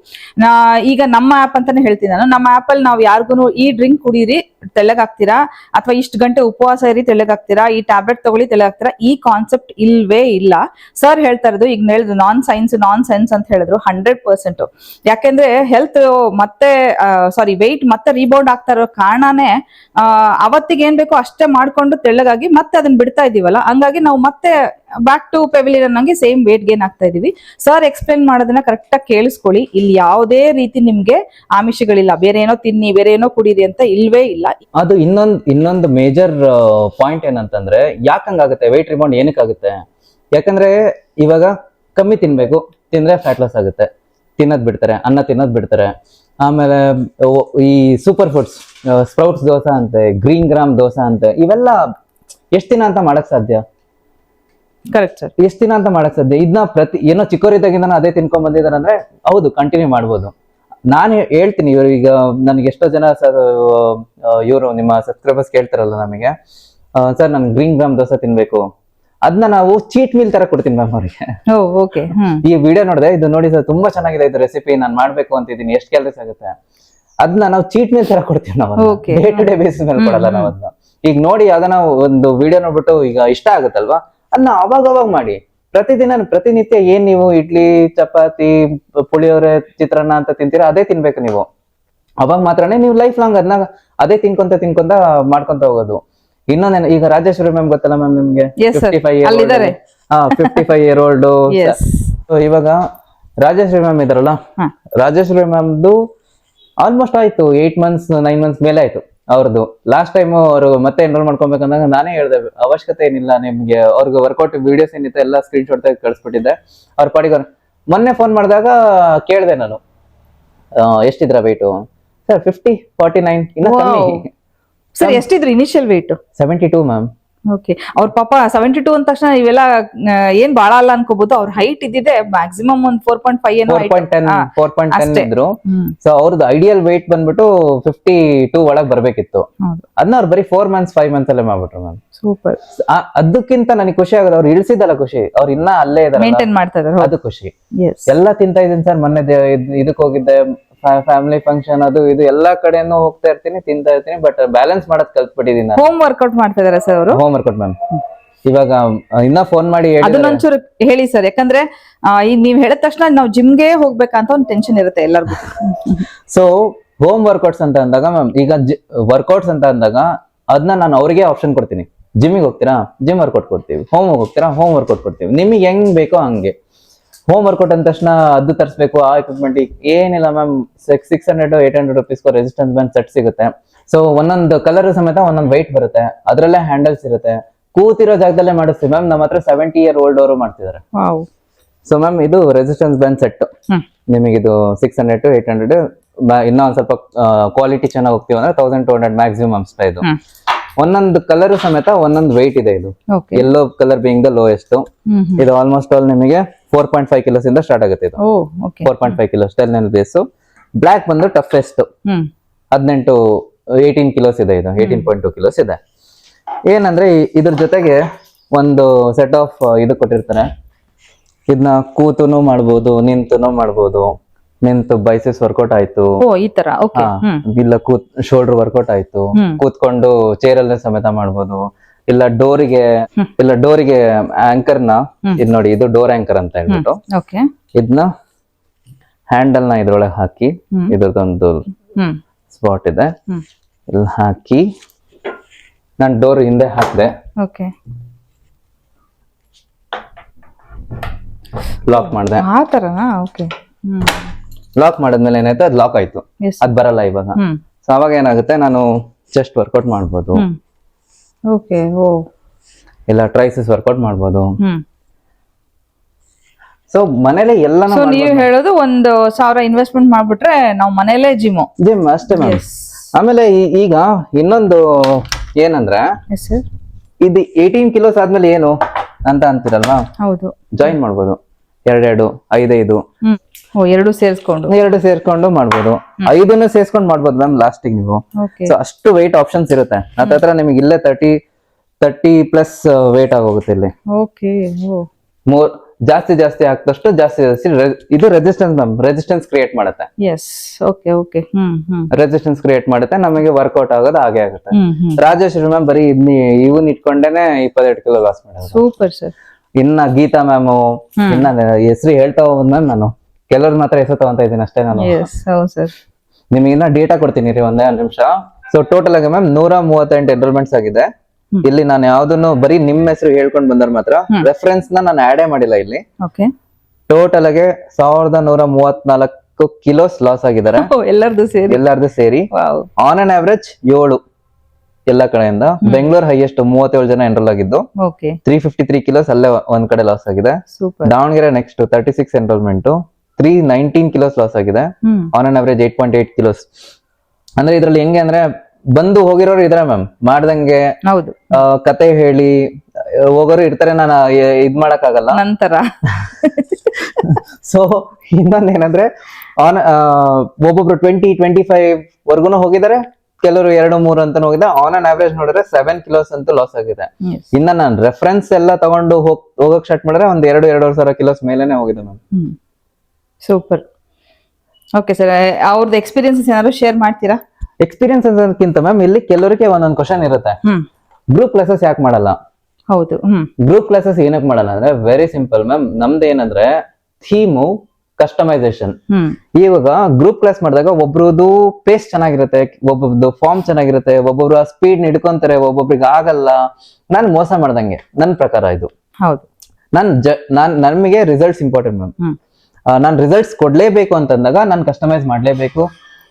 ಈಗ ನಮ್ಮ ಆಪ್ ಅಂತಾನೆ ಹೇಳ್ತೀನಿ ನಾನು. ನಮ್ಮ ಆಪ್ ಅಲ್ಲಿ ನಾವು ಯಾರಿಗೂ ಈ ಡ್ರಿಂಕ್ ಕುಡೀರಿ ತೆಳ್ಳಗಾಗ್ತೀರಾ, ಅಥವಾ ಇಷ್ಟು ಗಂಟೆ ಉಪವಾಸ ಇರಿ ತೆಳ್ಳಗಾಗ್ತೀರಾ, ಈ ಟ್ಯಾಬ್ಲೆಟ್ ತಗೊಳ್ಳಿ ತೆಳ್ಳಗಾಗ್ತೀರಾ, ಈ ಕಾನ್ಸೆಪ್ಟ್ ಇಲ್ವೇ ಇಲ್ಲ. ಸರ್ ಹೇಳ್ತಾ ಇರೋದು ಈಗ ಹೇಳಿದ್ರು ನಾನ್ ಸೆನ್ಸ್ ಅಂತ ಹೇಳಿದ್ರು 100%. ಯಾಕೆಂದ್ರೆ ಹೆಲ್ತ್ ಮತ್ತೆ ಸಾರಿ ವೆಯ್ಟ್ ಮತ್ತೆ ರೀಬೌಂಡ್ ಆಗ್ತಾ ಇರೋ ಕಾರಣನೇ ಅವತ್ತಿಗೆ ಏನ್ ಬೇಕೋ ಅಷ್ಟೇ ಮಾಡ್ಕೊಂಡು ತೆಳ್ಳಗಾಗಿ ಮತ್ತೆ ಅದನ್ನ ಬಿಡ್ತಾ ಇದೀವಲ್ಲ, ಹಂಗಾಗಿ ನಾವು ಮತ್ತೆ ಬ್ಯಾಕ್ ಟು ಪೆವಿಲಿಯನ್ ಅನ್ನಂಗೆ ಸೇಮ್ ವೇಟ್ ಗೇನ್ ಆಗ್ತಾ ಇದೀವಿ. ಸರ್ ಎಕ್ಸ್ಪ್ಲೈನ್ ಮಾಡೋದನ್ನ ಕರೆಕ್ಟ್ ಆಗಿ ಕೇಳಿಸ್ಕೊಳ್ಳಿ. ಇಲ್ಲಿ ಯಾವುದೇ ರೀತಿ ನಿಮ್ಗೆ ಆಮಿಷಗಳಿಲ್ಲ, ಬೇರೆ ಏನೋ ತಿನ್ನಿ ಬೇರೆ ಏನೋ ಕುಡೀರಿ ಅಂತ ಇಲ್ವೇ ಇಲ್ಲ. ಅದು ಇನ್ನೊಂದು ಮೇಜರ್ ಪಾಯಿಂಟ್ ಏನಂತಂದ್ರೆ ಯಾಕೆ ಹಂಗಾಗುತ್ತೆ ವೆಯ್ಟ್ ರಿಬೌಂಡ್ ಏನಕ್ಕಾಗುತ್ತೆ? ಯಾಕಂದ್ರೆ ಇವಾಗ ಕಮ್ಮಿ ತಿನ್ಬೇಕು, ತಿಂದ್ರೆ ಫ್ಯಾಟ್ ಲಾಸ್ ಆಗುತ್ತೆ, ತಿನ್ನೋದ್ ಬಿಡ್ತಾರೆ, ಅನ್ನ ತಿನ್ನೋದ್ ಬಿಡ್ತಾರೆ. ಆಮೇಲೆ ಈ ಸೂಪರ್ ಫುಡ್ಸ್, ಸ್ಪ್ರೌಟ್ಸ್ ದೋಸೆ ಅಂತೆ, ಗ್ರೀನ್ ಗ್ರಾಮ್ ದೋಸೆ ಅಂತೆ, ಇವೆಲ್ಲ ಎಷ್ಟ್ ದಿನ ಅಂತ ಮಾಡಕ್ ಸಾಧ್ಯ? Correct sir. ಎಷ್ಟ್ ದಿನ ಅಂತ ಮಾಡಕ್ ಸಾಧ್ಯ? ಇದನ್ನ ಏನೋ ಚಿಕ್ಕವರಿದ್ದಾಗಿಂದ ಅದೇ ತಿನ್ಕೊಂಡ್ ಬಂದಿದ್ದಾರೆ ಅಂದ್ರೆ ಹೌದು ಕಂಟಿನ್ಯೂ ಮಾಡ್ಬೋದು. ನಾನು ಹೇಳ್ತೀನಿ, ಈಗ ನನ್ಗೆ ಎಷ್ಟೋ ಜನ ಸರ್ ಇವರು ನಿಮ್ಮ ಸಬ್ಸ್ಕ್ರೈಬರ್ಸ್ ಕೇಳ್ತಾರಲ್ಲ ನಮಗೆ, ಸರ್ ನನ್ ಗ್ರೀನ್ ಗ್ರಾಮ್ ದೋಸೆ ತಿನ್ಬೇಕು, ಅದನ್ನ ನಾವು ಚೀಟ್ ಮೀಲ್ ತರ ಕೊಡ್ತೀನಿ ಮ್ಯಾಮ್ ಅವರಿಗೆ. ಈ ವಿಡಿಯೋ ನೋಡಿದೆ, ಇದು ನೋಡಿ ಸರ್ ತುಂಬಾ ಚೆನ್ನಾಗಿದೆ ಇದು ರೆಸಿಪಿ, ನಾನು ಮಾಡ್ಬೇಕು ಅಂತಿದ್ದೀನಿ, ಎಷ್ಟು ಕ್ಯಾಲರೀಸ್ ಆಗುತ್ತೆ, ಅದನ್ನ ನಾವು ಚೀಟ್ ಮೀಲ್ ತರ ಕೊಡ್ತೀವಿ ನಾವು, ಡೇ ಟು ಡೇ ಬೇಸಿಸ್ ಮೇಲೆ ಕೊಡಲ್ಲ ನಾವು ಅದನ್ನ. ಈಗ ನೋಡಿ ಯಾವ್ದನ ಒಂದು ವಿಡಿಯೋ ನೋಡ್ಬಿಟ್ಟು ಈಗ ಇಷ್ಟ ಆಗುತ್ತಲ್ವಾ, ಅದನ್ನ ಅವಾಗ ಮಾಡಿ. ಪ್ರತಿನಿತ್ಯ ಏನ್ ನೀವು ಇಡ್ಲಿ, ಚಪಾತಿ, ಪುಳಿಯೋರೆ, ಚಿತ್ರಾನ್ನ ಅಂತ ತಿಂತೀರಾ, ಅದೇ ತಿನ್ಬೇಕು ನೀವು. ಅವಾಗ ಮಾತ್ರನೇ ನೀವು ಲೈಫ್ ಲಾಂಗ್ ಅದನ್ನ ಅದೇ ತಿನ್ಕೊಂತ ಮಾಡ್ಕೊಂತ ಹೋಗೋದು. ಇನ್ನೊಂದೇನು, ಈಗ ರಾಜೇಶ್ವರಿ ಮ್ಯಾಮ್ ಗೊತ್ತಲ್ಲ ಮ್ಯಾಮ್ ನಿಮ್ಗೆ, 55 ಇಯರ್ ಓಲ್ಡ್. ಇವಾಗ ರಾಜೇಶ್ವರಿ ಮ್ಯಾಮ್ ಇದಾರಲ್ಲ, ರಾಜೇಶ್ವರಿ ಮ್ಯಾಮ್ದು ಆಲ್ಮೋಸ್ಟ್ ಆಯ್ತು 8 months 9 months ಮೇಲೆ ಆಯ್ತು ಅವ್ರದ್ದು. ಲಾಸ್ಟ್ ಟೈಮ್ ಅವರು ಮತ್ತೆ ಎನ್ರೋಲ್ ಮಾಡ್ಕೊಬೇಕಂದಾಗ ನಾನೇ ಹೇಳ್ದೆ ಅವಶ್ಯಕತೆ ಏನಿಲ್ಲ ನಿಮ್ಗೆ, ಅವ್ರಿಗೆ ವರ್ಕೌಟ್ ವಿಡಿಯೋಸ್ ಏನಿತ್ತು ಎಲ್ಲ ಸ್ಕ್ರೀನ್ ಶಾಟ್ ತೆಗೆದು ಕಳಿಸ್ಬಿಟ್ಟಿದ್ದೆ ಅವ್ರ ಪಾಡಿಗೆ. ಮೊನ್ನೆ ಫೋನ್ ಮಾಡಿದಾಗ ಕೇಳಿದೆ ನಾನು, ಎಷ್ಟಿದ್ರ ವೆಯ್ಟು? ಸರ್ 50-49 ಇನ್ನ ಕಮ್ಮಿ. ಸರ್ ಎಷ್ಟಿದ್ರು ಇನಿಷಿಯಲ್ ವೇಟ್? 72 ಮ್ಯಾಮ್. ಓಕೆ, ಅವ್ರ ಪಾಪ 72 ಅಂದ ತಕ್ಷಣ ಇವೆಲ್ಲ ಏನ್ ಬಾಳ ಅಲ್ಲ ಅನ್ಕೋಬಹುದು. ಅವ್ರ ಹೈಟ್ ಇದ್ದಿದೆ ಮ್ಯಾಕ್ಸಿಮಮ್ ಒಂದ್ 4.5 ಏನೋ 4.10 ಇದ್ರು. ಸೊ ಅವ್ರದ್ದು ಐಡಿಯಲ್ ವೇಟ್ ಬಂದ್ಬಿಟ್ಟು 52 ಒಳಗ್ ಬರ್ಬೇಕಿತ್ತು. ಅದನ್ನ ಅವ್ರು ಬರೀ 4 months 5 months ಅಲ್ಲೇ ಮಾಡ್ಬಿಟ್ರು ಮ್ಯಾಮ್. ಸೂಪರ್. ಅದಕ್ಕಿಂತ ನನಗೆ ಖುಷಿ ಆಗೋದು ಅವ್ರು ಇಳಿಸಿದಲ್ಲ ಖುಷಿ, ಅವ್ರು ಇನ್ನ ಅಲ್ಲೇ ಇದಾರೆ, ಮೇಂಟೈನ್ ಮಾಡ್ತಾ ಇದಾರೆ, ಅದು ಖುಷಿ. ಎಲ್ಲ ತಿಂತಾ ಇದೀನಿ ಸರ್, ಮೊನ್ನೆ ಇದಕ್ ಹೋಗಿದ್ದೆ, ಫ್ಯಾಮಿಲಿ ಫಂಕ್ಷನ್ ಅದು ಇದು ಎಲ್ಲಾ ಕಡೆನೂ ಹೋಗ್ತಾ ಇರ್ತೀನಿ, ತಿಂತಾ ಇರ್ತೀನಿ, ಬಟ್ ಬ್ಯಾಲೆನ್ಸ್ ಮಾಡದ್ ಕಲ್ತ್ಬಿಟ್ಟಿದೀನಿ. ಹೋಮ್ ವರ್ಕೌಟ್ ಮಾಡ್ತಾ ಇದಾರೆ ಸರ್ ಅವರು? Home workout ma'am. ಇವಾಗ ಇನ್ನ ಫೋನ್ ಮಾಡಿ ಅದನ್ನೊಂಚೂರು ಹೇಳಿ ಸರ್, ಯಾಕಂದ್ರೆ ಈಗ ನೀವ್ ಹೇಳಿದ ತಕ್ಷಣ ನಾವು ಜಿಮ್ಗೆ ಹೋಗ್ಬೇಕಂತ ಒಂದು ಟೆನ್ಷನ್ ಇರುತ್ತೆ ಎಲ್ಲರಿಗೂ. ಸೊ ಹೋಮ್ ವರ್ಕೌಟ್ಸ್ ಅಂತ ಅಂದಾಗ ಮ್ಯಾಮ್, ಈಗ ವರ್ಕೌಟ್ಸ್ ಅಂತ ಅಂದಾಗ ಅದನ್ನ ನಾನು ಅವ್ರಿಗೆ ಆಪ್ಷನ್ ಕೊಡ್ತೀನಿ. ಜಿಮ್ಮಿಗೆ ಹೋಗ್ತೀರಾ, ಜಿಮ್ ವರ್ಕೌಟ್ ಕೊಡ್ತೀವಿ. ಹೋಮ್ ಹೋಗ್ತೀರಾ, ಹೋಮ್ ವರ್ಕೌಟ್ ಕೊಡ್ತೀವಿ. ನಿಮಗೆ ಹೆಂಗ್ ಬೇಕೋ ಹಂಗೆ. ಹೋಮ್ ವರ್ಕೌಟ್ ಅಂದ ತಕ್ಷಣ ಅದು ತರಿಸ್ಬೇಕು, ಆ ಎಕ್ವಿಪ್ಮೆಂಟ್ ಏನಿಲ್ಲ ma'am. 600-800 rupees resistance band set ಸಿಗುತ್ತೆ. ಸೊ ಒಂದೊಂದು ಕಲರ್ ಸಮೇತ ಒಂದೊಂದು ವೈಟ್ ಬರುತ್ತೆ, ಅದ್ರಲ್ಲೇ ಹ್ಯಾಂಡಲ್ಸ್ ಇರುತ್ತೆ. ಕೂತಿರೋ ಜಾಗದಲ್ಲೇ ಮಾಡಿಸ್ತೀವಿ ಮ್ಯಾಮ್. ನಮ್ಮ ಹತ್ರ 70 year old ಅವರು ಮಾಡ್ತಿದ್ದಾರೆ. ಸೊ ಮ್ಯಾಮ್ ಇದು ರೆಸಿಸ್ಟೆನ್ಸ್ ಬ್ಯಾಂಡ್ ಸೆಟ್ ನಿಮಗೆ ಇದು 600-800. ಇನ್ನೂ ಒಂದ್ ಸ್ವಲ್ಪ ಕ್ವಾಲಿಟಿ ಚೆನ್ನಾಗಿ ಹೋಗ್ತೀವಿ ಅಂದ್ರೆ 1200 ಮ್ಯಾಕ್ಸಿಮಮ್ ಅಷ್ಟೇ. ಇದು ಒಂದೊಂದು ಕಲರ್ ಸಮೇತ ಒಂದೊಂದು ವೈಟ್ ಇದೆ. ಇದು yellow colour being the lowest. ಇದು ಆಲ್ಮೋಸ್ಟ್ ಆಲ್ ನಿಮಗೆ 4.5 kilos ಇಂದ ಸ್ಟಾರ್ಟ್ ಆಗುತ್ತೆ. ಇದು 4.5 kilos ಸ್ಟೈಲ್ ಬೇಸ್. ಬ್ಲಾಕ್ ಬಂದು ಟಫೆಸ್ಟ್ 18 kilos ಇದೆ. ಇದು 18.2 kilos ಇದೆ. ಏನಂದ್ರೆ ಇದ್ರ ಜೊತೆಗೆ ಒಂದು ಸೆಟ್ ಆಫ್ ಇದು ಕೊಟ್ಟಿರ್ತಾರೆ. ಇದನ್ನ ಕೂತುನು ಮಾಡ್ಬೋದು, ನಿಂತುನು ಮಾಡ್ಬೋದು. ನಿಂತು ಬೈಸೆಸ್ ವರ್ಕೌಟ್ ಆಯ್ತು, ಈ ತರ ಇಲ್ಲ ಶೋಲ್ಡರ್ ವರ್ಕೌಟ್ ಆಯ್ತು, ಕೂತ್ಕೊಂಡು ಚೇರ್ ಅಲ್ಲೇ ಸಮೇತ ಮಾಡ್ಬೋದು. ಇಲ್ಲ ಡೋರಿಗೆ ಆಂಕರ್ ನ ಇದ್ ನೋಡಿ, ಇದು ಡೋರ್ ಆಂಕರ್ ಅಂತ ಹೇಳ್ಬಿಟ್ಟು ಇದನ್ನ ಹ್ಯಾಂಡಲ್ ನ ಇದ್ರೊಳಗೆ ಹಾಕಿ, ಇದ್ರದೊಂದು ಸ್ಪಾಟ್ ಇದೆ, ಇಲ್ಲಿ ಹಾಕಿ ನಾನು ಡೋರ್ ಹಿಂದೆ ಹಾಕಿದೆ, ಲಾಕ್ ಮಾಡಿದೆ. ಲಾಕ್ ಮಾಡಿದ್ಮೇಲೆ ಏನಾಯ್ತು, ಅದು ಲಾಕ್ ಆಯ್ತು, ಅದ್ ಬರಲ್ಲ ಇವಾಗ. ಸೊ ಅವಾಗ ಏನಾಗುತ್ತೆ, ನಾನು ಚೆಸ್ಟ್ ವರ್ಕೌಟ್ ಮಾಡ್ಬೋದು, ಇಲ್ಲ ಟ್ರೈಸಸ್ ವರ್ಕೌಟ್ ಮಾಡ್ಬೋದು. ಸೊ ಮನೇಲೆ ಎಲ್ಲ ನೀವು ಹೇಳೋದು 1,000 ಇನ್ವೆಸ್ಟ್ಮೆಂಟ್ ಮಾಡ್ಬಿಟ್ರೆ ನಾವು ಮನೇಲೆ ಜಿಮ್ ಅಷ್ಟೇ ಮ್ಯಾಮ್. ಆಮೇಲೆ ಈಗ ಇನ್ನೊಂದು ಏನಂದ್ರೆ, ಇದು 18 kilos ಆದ್ಮೇಲೆ ಏನು ಅಂತ ಅಂತಿರಲ್ವಾ, ಜಾಯಿನ್ ಮಾಡ್ಬೋದು. 2-2, 5-5 ಎರಡು ಸೇರ್ಸ್ಕೊಂಡು ಮಾಡ್ಬೋದು. 5 ಸೇರ್ಸ್ಕೊಂಡು ಮಾಡ್ಬೋದು ಮ್ಯಾಮ್ ಲಾಸ್ಟಿಗೆ ನೀವು. ಸೊ ಅಷ್ಟು ವೆಯ್ಟ್ ಆಪ್ಷನ್ಸ್ ಇರುತ್ತೆ ನನ್ನ ಹತ್ರ. ನಿಮಗೆ ಇಲ್ಲೇ 30+ ವೇಟ್ ಆಗೋಗುತ್ತೆ. ಇಲ್ಲಿ ಜಾಸ್ತಿ ಆಗ್ತಷ್ಟು ಜಾಸ್ತಿ ಇದು ರೆಸಿಸ್ಟೆನ್ಸ್ ಮ್ಯಾಮ್, ರೆಸಿಸ್ಟೆನ್ಸ್ ಕ್ರಿಯೇಟ್ ಮಾಡುತ್ತೆ. ರೆಸಿಸ್ಟೆನ್ಸ್ ಕ್ರಿಯೇಟ್ ಮಾಡುತ್ತೆ, ನಮಗೆ ವರ್ಕೌಟ್ ಆಗೋದು ಹಾಗೆ ಆಗುತ್ತೆ. ರಾಜೇಶ್ವರಿ ಮ್ಯಾಮ್ ಬರೀ ಇವನ್ ಇಟ್ಕೊಂಡೇನೆ 22 kilo ಲಾಸ್ ಮಾಡೋದು. Super sir. ಇನ್ನ ಗೀತಾ ಮ್ಯಾಮ್, ಇನ್ನ ಹೆಸರು ಹೇಳ್ತಾ ಹೋದ್ ಮ್ಯಾಮ್, ನಾನು ಕೆಲವ್ರ ಮಾತ್ರ ಹೆಸರು ತಗೊಂತ ಇದ್ದೀನಿ ಅಷ್ಟೇ ನಾನು. ನಿಮಗಿನ್ನ ಡೇಟಾ ಕೊಡ್ತೀನಿ ರೀ, ಒಂದೇ ಒಂದು ನಿಮಿಷ. ಸೊ ಟೋಟಲ್ ಆಗಿ ಮ್ಯಾಮ್ 138 ಎನ್ರೋಲ್ಮೆಂಟ್ಸ್ ಆಗಿದೆ. ಇಲ್ಲಿ ನಾನು ಯಾವ್ದನ್ನು ಬರೀ ನಿಮ್ ಹೆಸರು ಹೇಳ್ಕೊಂಡ್ ಬಂದ್ರೆ ಮಾತ್ರ, ರೆಫರೆನ್ಸ್ ನಾನು ಆಡೇ ಮಾಡಿಲ್ಲ ಇಲ್ಲಿ. ಟೋಟಲ್ ಆಗಿ 1134 ಕಿಲೋಸ್ ಲಾಸ್ ಆಗಿದ್ದಾರೆ ಎಲ್ಲರದು ಸೇರಿ. ಆನ್ ಅನ್ ಆವರೇಜ್ 7 ಎಲ್ಲ ಕಡೆಯಿಂದ. ಬೆಂಗಳೂರು ಹೈಯೆಸ್ಟ್ 37 ಜನ ಎನ್ರೋಲ್ ಆಗಿದ್ದು, 353 ಕಿಲೋಸ್ ಅಲ್ಲೇ ಒಂದ್ ಕಡೆ ಲಾಸ್ ಆಗಿದೆ. Davanagere next 36 enrollment, 319 kilos loss ಆಗಿದೆ. On an average 8.8 kilos. ಅಂದ್ರೆ ಇದ್ರಲ್ಲಿ ಹೆಂಗೆ ಅಂದ್ರೆ ಬಂದು ಹೋಗಿರೋರು ಇದಾರೆ ಮ್ಯಾಮ್, ಮಾಡ್ದಂಗೆ ಕತೆ ಹೇಳಿ ಹೋಗೋರು ಇರ್ತಾರೆ. ನಾನು ಇದ್ ಮಾಡಕ್ ಆಗಲ್ಲ ನಂತರ. ಸೊ ಇನ್ನೊಂದೇನಂದ್ರೆ ಒಬ್ಬೊಬ್ರು 20-25 ವರ್ಗುನು ಹೋಗಿದ್ದಾರೆ, ಕೆಲವರು 2-3 ಅಂತ ಹೋಗಿದೆ. ಆನ್ ಅನ್ ಆವರೇಜ್ ನೋಡಿದ್ರೆ 7 ಕಿಲೋಸ್ ಅಂತೂ ಲಾಸ್ ಆಗಿದೆ. ಇನ್ನ ನಾನು ರೆಫರೆನ್ಸ್ ಎಲ್ಲ ತಗೊಂಡು ಹೋಗಕ್ ಸ್ಟಾರ್ಟ್ ಮಾಡಿದ್ರೆ ಒಂದ್ 2-2.5 ಸಾವಿರ ಕಿಲೋಸ್ ಮೇಲೆನೆ ಹೋಗಿದೆ ಮ್ಯಾಮ್. ಸೂಪರ್. ಓಕೆ ಸರ್, ಅವ್ರದ್ದು ಎಕ್ಸ್ಪೀರಿಯನ್ಸಸ್ ಏನಾದ್ರು ಶೇರ್ ಮಾಡ್ತೀರಾ? ಎಕ್ಸ್ಪೀರಿಯನ್ಸ್ ಅನ್ನೋದಕ್ಕಿಂತ ಮ್ಯಾಮ್ ಇಲ್ಲಿ ಕೆಲವರಿಗೆ ಒಂದೊಂದು ಕ್ವಶನ್ ಇರುತ್ತೆ. ಗ್ರೂಪ್ ಕ್ಲಾಸಸ್ ಯಾಕೆ ಮಾಡಲ್ಲ? ಹೌದು, ಗ್ರೂಪ್ ಕ್ಲಾಸಸ್ ಏನಕ್ಕೆ ಮಾಡಲ್ಲ ಅಂದ್ರೆ ವೆರಿ ಸಿಂಪಲ್ ಮ್ಯಾಮ್. ನಮ್ದು ಏನಂದ್ರೆ ಥೀಮು ಕಸ್ಟಮೈಸೇಷನ್. ಇವಾಗ ಗ್ರೂಪ್ ಕ್ಲಾಸ್ ಮಾಡಿದಾಗ ಒಬ್ರದ್ದು ಪೇಸ್ ಚೆನ್ನಾಗಿರುತ್ತೆ, ಒಬ್ಬೊಬ್ರದ್ದು ಫಾರ್ಮ್ ಚೆನ್ನಾಗಿರುತ್ತೆ, ಒಬ್ಬೊಬ್ರು ಆ ಸ್ಪೀಡ್ ಹಿಡ್ಕೊಂತಾರೆ, ಒಬ್ಬೊಬ್ರಿಗೆ ಆಗಲ್ಲ. ನಾನು ಮೋಸ ಮಾಡ್ದಂಗೆ ನನ್ ಪ್ರಕಾರ ಇದು. ಹೌದು, ನಮಗೆ ರಿಸಲ್ಟ್ಸ್ ಇಂಪಾರ್ಟೆಂಟ್ ಮ್ಯಾಮ್. ನಾನು ರಿಸಲ್ಟ್ಸ್ ಕೊಡ್ಲೇಬೇಕು ಅಂತಂದಾಗ ನಾನು ಕಸ್ಟಮೈಸ್ ಮಾಡ್ಲೇಬೇಕು.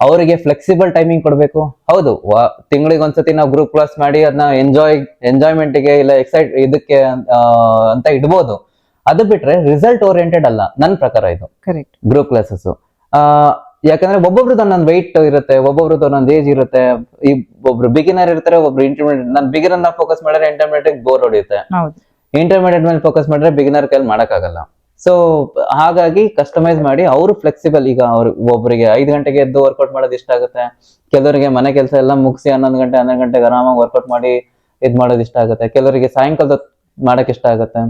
ಅವರಿಗೆ ಫ್ಲೆಕ್ಸಿಬಲ್ ಟೈಮಿಂಗ್ ಕೊಡ್ಬೇಕು. ಹೌದು, ತಿಂಗಳಿಗೆ ಒಂದ್ಸತಿ ನಾವು ಗ್ರೂಪ್ ಕ್ಲಾಸ್ ಮಾಡಿ ಅದನ್ನ ಎಂಜಾಯ್ಮೆಂಟ್ಗೆ ಇಲ್ಲ ಇದಕ್ಕೆ ಅಂತ ಇಡ್ಬೋದು. ಅದು ಬಿಟ್ರೆ ರಿಸಲ್ಟ್ ಓರಿಯೆಂಟೆಡ್ ಅಲ್ಲ ನನ್ ಪ್ರಕಾರ ಇದು ಗ್ರೂಪ್ ಕ್ಲಾಸಸ್. ಯಾಕಂದ್ರೆ ಒಬ್ಬೊಬ್ರದ್ದು ಒಂದೊಂದು ವೆಯ್ಟ್ ಇರುತ್ತೆ, ಒಬ್ಬೊಬ್ರದ್ದು ಒಂದೊಂದು ಏಜ್ ಇರುತ್ತೆ. ಈ ಒಬ್ರು ಬಿಗಿನರ್ ಇರ್ತಾರೆ, ಒಬ್ರು ಇಂಟರ್ಮೀಡಿಯೇಟ್. ನಾನು ಬಿಗಿನರ್ ಫೋಕಸ್ ಮಾಡಿದ್ರೆ ಇಂಟರ್ಮೀಡಿಯೇಟ್ ಬೋರ್ ಹೊಡಿಯುತ್ತೆ, ಇಂಟರ್ಮೀಡಿಯೇಟ್ ಮೇಲೆ ಫೋಕಸ್ ಮಾಡಿದ್ರೆ ಬಿಗಿನರ್ ಕೈಲಿ ಮಾಡಕ್ಕಾಗಲ್ಲ. ಸೊ ಹಾಗಾಗಿ ಕಸ್ಟಮೈಸ್ ಮಾಡಿ ಅವರು ಫ್ಲೆಕ್ಸಿಬಲ್. ಈಗ ಅವ್ರು ಒಬ್ಬರಿಗೆ 5 ಗಂಟೆಗೆ ಎದ್ದು ವರ್ಕೌಟ್ ಮಾಡೋದು ಇಷ್ಟ ಆಗುತ್ತೆ, ಕೆಲವರಿಗೆ ಮನೆ ಕೆಲಸ ಎಲ್ಲ ಮುಗಿಸಿ 11 ಗಂಟೆ 12 ಗಂಟೆಗೆ ಆರಾಮಾಗಿ ವರ್ಕೌಟ್ ಮಾಡಿ ಇದ್ ಮಾಡೋದು ಇಷ್ಟ ಆಗುತ್ತೆ, ಕೆಲವರಿಗೆ ಸಾಯಂಕಾಲದ ಮಾಡಕ್ ಇಷ್ಟ ಆಗುತ್ತೆ.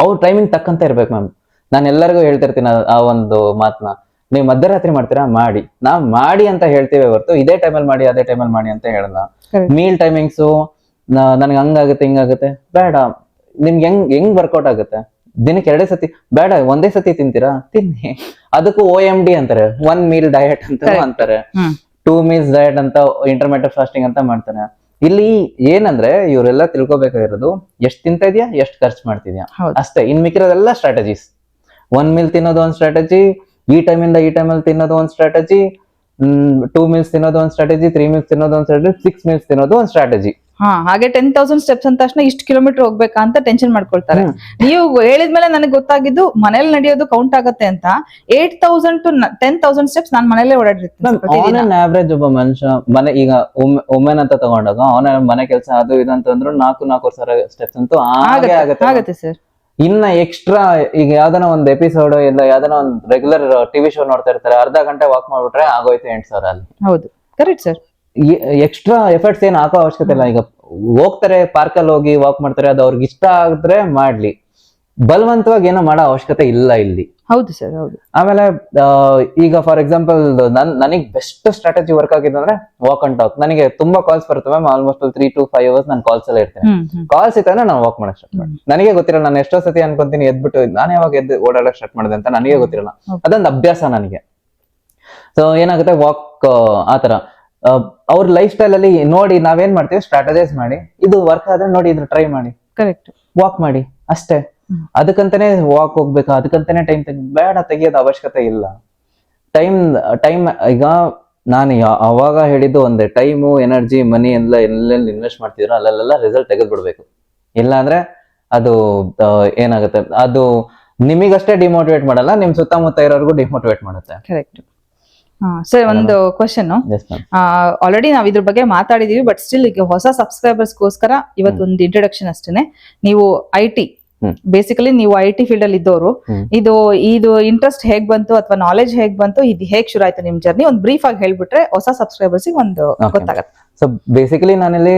ಅವ್ರ ಟೈಮಿಂಗ್ ತಕ್ಕಂತ ಇರ್ಬೇಕು ಮ್ಯಾಮ್. ನಾನು ಎಲ್ಲರಿಗೂ ಹೇಳ್ತಿರ್ತೀನಿ ಆ ಒಂದು ಮಾತನ್ನ. ನೀವು ಮಧ್ಯರಾತ್ರಿ ಮಾಡ್ತೀರಾ ಮಾಡಿ, ನಾವ್ ಮಾಡಿ ಅಂತ ಹೇಳ್ತೀವಿ ಹೊರತು ಇದೇ ಟೈಮಲ್ಲಿ ಮಾಡಿ ಅದೇ ಟೈಮಲ್ಲಿ ಮಾಡಿ ಅಂತ ಹೇಳಲ್ಲ. ಮೀಲ್ ಟೈಮಿಂಗ್ಸು ನನ್ಗೆ ಹಂಗಾಗುತ್ತೆ ಹಿಂಗಾಗುತ್ತೆ ಬೇಡ. ನಿಮ್ಗೆ ಹೆಂಗ್ ವರ್ಕೌಟ್ ಆಗುತ್ತೆ? ದಿನಕ್ಕೆ 2 ಸತಿ ಬೇಡ, ಒಂದೇ ಸತಿ ತಿಂತೀರಾ ತಿನ್ನಿ. ಅದಕ್ಕೂ OMD ಅಂತಾರೆ, 1 ಮೀಲ್ ಡಯಟ್ ಅಂತ ಅಂತಾರೆ, 2 ಮೀಲ್ಸ್ ಡಯಟ್ ಅಂತ, ಇಂಟರ್ಮಿಟೆಂಟ್ ಫಾಸ್ಟಿಂಗ್ ಅಂತ ಮಾಡ್ತಾರೆ. ಇಲ್ಲಿ ಏನಂದ್ರೆ ಇವರೆಲ್ಲ ತಿಳ್ಕೊಬೇಕಾಗಿರೋದು ಎಷ್ಟು ತಿಂತಾ ಇದೆಯಾ, ಎಷ್ಟು ಖರ್ಚು ಮಾಡ್ತಿದ್ಯಾ ಅಷ್ಟೇ. ಇನ್ ಮಿಕ್ಕಿರೋದೆಲ್ಲ ಸ್ಟ್ರಾಟಜೀಸ್. 1 ಮೀಲ್ ತಿನ್ನೋದು ಒಂದು ಸ್ಟ್ರಾಟಜಿ, ಈ ಟೈಮಿಂದ ಈ ಟೈಮಲ್ಲಿ ತಿನ್ನೋದು ಒಂದು ಸ್ಟ್ರಾಟಜಿ, 2 ಮೀಲ್ಸ್ ತಿನ್ನೋದು ಒಂದು ಸ್ಟ್ರಾಟಜಿ, 3 ಮೀಲ್ಸ್ ತಿನ್ನೋದು ಒಂದು ಸ್ಟ್ರಾಟಜಿ, 6 ಮೀಲ್ಸ್ ತಿನ್ನೋದು ಒಂದು ಸ್ಟ್ರಾಟಜಿ. ಹಾಗೆ 10,000 ಸ್ಟೆಪ್ಸ್ ಅಂತ ತಕ್ಷಣ ಇಷ್ಟು ಕಿಲೋಮೀಟರ್ ಹೋಗ್ಬೇಕಾ ಅಂತ ಟೆನ್ಷನ್ ಮಾಡ್ಕೊಳ್ತಾರೆ. ನೀವು ಹೇಳಿದ್ಮೇಲೆ ನನಗೆ ಗೊತ್ತಾಗಿದ್ದು ಮನೇಲಿ ನಡೆಯೋದು ಕೌಂಟ್ ಆಗತ್ತೆ ಅಂತ. 8,000 to 10,000 ಸ್ಟೆಪ್ಸ್ ನಾನು ಮನೇಲೆ ಓಡಾಡಿರ್ತೀನಿ. ಆವರೇಜ್ ಒಬ್ಬ ಮನುಷ್ಯ ಮನೆ ಈಗ ವುಮೆನ್ ಅಂತ ತಗೊಂಡಾಗ ಅವನ ಮನೆ ಕೆಲಸ ಅದು ಇದಂತಂದ್ರು 4-4 ಸಾವಿರ ಸ್ಟೆಪ್ಸ್ ಅಂತೂ ಆಗತ್ತೆ ಸರ್. ಇನ್ನ ಎಕ್ಸ್ಟ್ರಾ ಈಗ ಯಾವ್ದಾನ ಒಂದ್ ಎಪಿಸೋಡ್ ಇಲ್ಲ ಯಾವ್ದಾನ ಒಂದ್ ರೆಗ್ಯುಲರ್ ಟಿವಿ ಶೋ ನೋಡ್ತಾ ಇರ್ತಾರೆ, ಅರ್ಧ ಗಂಟೆ ವಾಕ್ ಮಾಡ್ಬಿಟ್ರೆ ಆಗೋಯ್ತು 8,000 ಅಲ್ಲಿ. ಹೌದು, ಕರೆಕ್ಟ್ ಸರ್. ಎಕ್ಸ್ಟ್ರಾ ಎಫರ್ಟ್ಸ್ ಏನ್ ಹಾಕೋ ಅವಶ್ಯಕತೆ ಇಲ್ಲ. ಈಗ ಹೋಗ್ತಾರೆ ಪಾರ್ಕಲ್ಲಿ ಹೋಗಿ ವಾಕ್ ಮಾಡ್ತಾರೆ, ಅದು ಅವ್ರಿಗೆ ಇಷ್ಟ ಆದ್ರೆ ಮಾಡ್ಲಿ, ಬಲವಂತವಾಗಿ ಏನೋ ಮಾಡೋ ಅವಶ್ಯಕತೆ ಇಲ್ಲ ಇಲ್ಲಿ. ಹೌದು ಸರ್, ಹೌದು. ಆಮೇಲೆ ಈಗ ಫಾರ್ ಎಕ್ಸಾಂಪಲ್ ನನಗೆ ಬೆಸ್ಟ್ ಸ್ಟ್ರಾಟಜಿ ವರ್ಕ್ ಆಗಿದ್ದು ಅಂದ್ರೆ ವಾಕ್ ಅಂಡ್ ಟಾಕ್. ನನಗೆ ತುಂಬಾ ಕಾಲ್ಸ್ ಬರುತ್ತೆ ಮ್ಯಾಮ್, ಆಲ್ಮೋಸ್ಟ್ 3 to 5 hours ನಾನು ಕಾಲ್ಸ್ ಎಲ್ಲ ಇರ್ತೇನೆ. ಕಾಲ್ಸ್ ಇತ್ತಂದ್ರೆ ನಾನು ವಾಕ್ ಮಾಡಕ್ ಸ್ಟಾರ್ಟ್ ಮಾಡಿ. ನನಗೆ ಗೊತ್ತಿರಲ್ಲ, ನಾನು ಎಷ್ಟೋ ಸತಿ ಅನ್ಕೊಂತೀನಿ ಎದ್ಬಿಟ್ಟು ನಾನು ಯಾವಾಗ ಎದ್ದು ಓಡಾಡಕ್ ಸ್ಟಾರ್ಟ್ ಮಾಡಿದೆ ಅಂತ ನನಗೆ ಗೊತ್ತಿರಲ್ಲ. ಅದೊಂದು ಅಭ್ಯಾಸ ನನಗೆ. ಸೊ ಏನಾಗುತ್ತೆ ವಾಕ್ ಆತರ ಅವ್ರ ಲೈಫ್ ಸ್ಟೈಲ್ ಅಲ್ಲಿ ನೋಡಿ ನಾವೇನ್ ಮಾಡ್ತೀವಿ, ಸ್ಟ್ರಾಟಜೈಸ್ ಮಾಡಿ ಇದು ವರ್ಕ್ ಆದ್ರೆ ನೋಡಿ ಇದ್ರ ಟ್ರೈ ಮಾಡಿ, ಕರೆಕ್ಟ್ ವಾಕ್ ಮಾಡಿ ಅಷ್ಟೇ. ಅದಕ್ಕಂತಾನೆ ವಾಕ್ ಹೋಗ್ಬೇಕಾ, ಅದಕ್ಕಂತಾನೆ ಟೈಮ್ ಬೇಡ, ತೆಗಿಯೋದು ಅವಶ್ಯಕತೆ ಇಲ್ಲ. ಟೈಮ್ ಈಗ ನಾನು ಅವಾಗ ಹೇಳಿದ್ದು ಒಂದೇ, ಟೈಮು ಎನರ್ಜಿ ಮನಿ ಎಲ್ಲ ಎಲ್ಲೆಲ್ಲಿ ಇನ್ವೆಸ್ಟ್ ಮಾಡ್ತಿದ್ರು ಅಲ್ಲೆಲ್ಲ ರಿಸಲ್ಟ್ ತೆಗೆದು ಬಿಡ್ಬೇಕು. ಇಲ್ಲ ಅಂದ್ರೆ ಅದು ಏನಾಗುತ್ತೆ, ಅದು ನಿಮಗಷ್ಟೇ ಡಿಮೋಟಿವೇಟ್ ಮಾಡಲ್ಲ, ನಿಮ್ ಸುತ್ತಮುತ್ತ ಇರೋರ್ಗು ಡಿಮೋಟಿವೇಟ್ ಮಾಡುತ್ತೆ. ಕರೆಕ್ಟ್. ಸರ್, ಒಂದು ಕ್ವಶನ್. ಆಲ್ರೆಡಿ ನಾವ್ ಇದ್ರ ಬಗ್ಗೆ ಮಾತಾಡಿದೀವಿ, ಬಟ್ ಸ್ಟಿಲ್ ಈಗ ಹೊಸ ಸಬ್ಸ್ಕ್ರೈಬರ್ಸ್ಗೋಸ್ಕರ ಇವತ್ತೊಂದು ಇಂಟ್ರೊಡಕ್ಷನ್ ಅಷ್ಟೇನೆ. ನೀವು IT ಬೇಸಿಕಲಿ ನೀವು IT ಫೀಲ್ಡ್ ಅಲ್ಲಿ ಇದ್ದವರು, ಇದು ಇಂಟ್ರೆಸ್ಟ್ ಹೇಗ್ ಬಂತು ಅಥವಾ ನಾಲೆಜ್ ಹೇಗ್ ಬಂತು, ಇದು ಹೇಗ್ ಶುರು ಆಯ್ತು ನಿಮ್ ಜರ್ನಿ, ಒಂದು ಬ್ರೀಫ್ ಆಗಿ ಹೇಳ್ಬಿಟ್ರೆ ಹೊಸ ಸಬ್ಸ್ಕ್ರೈಬರ್ಸ್ ಒಂದು ಗೊತ್ತಾಗತ್ತೆ. ಸೊ ಬೇಸಿಕಲಿ ನಾನಿಲ್ಲಿ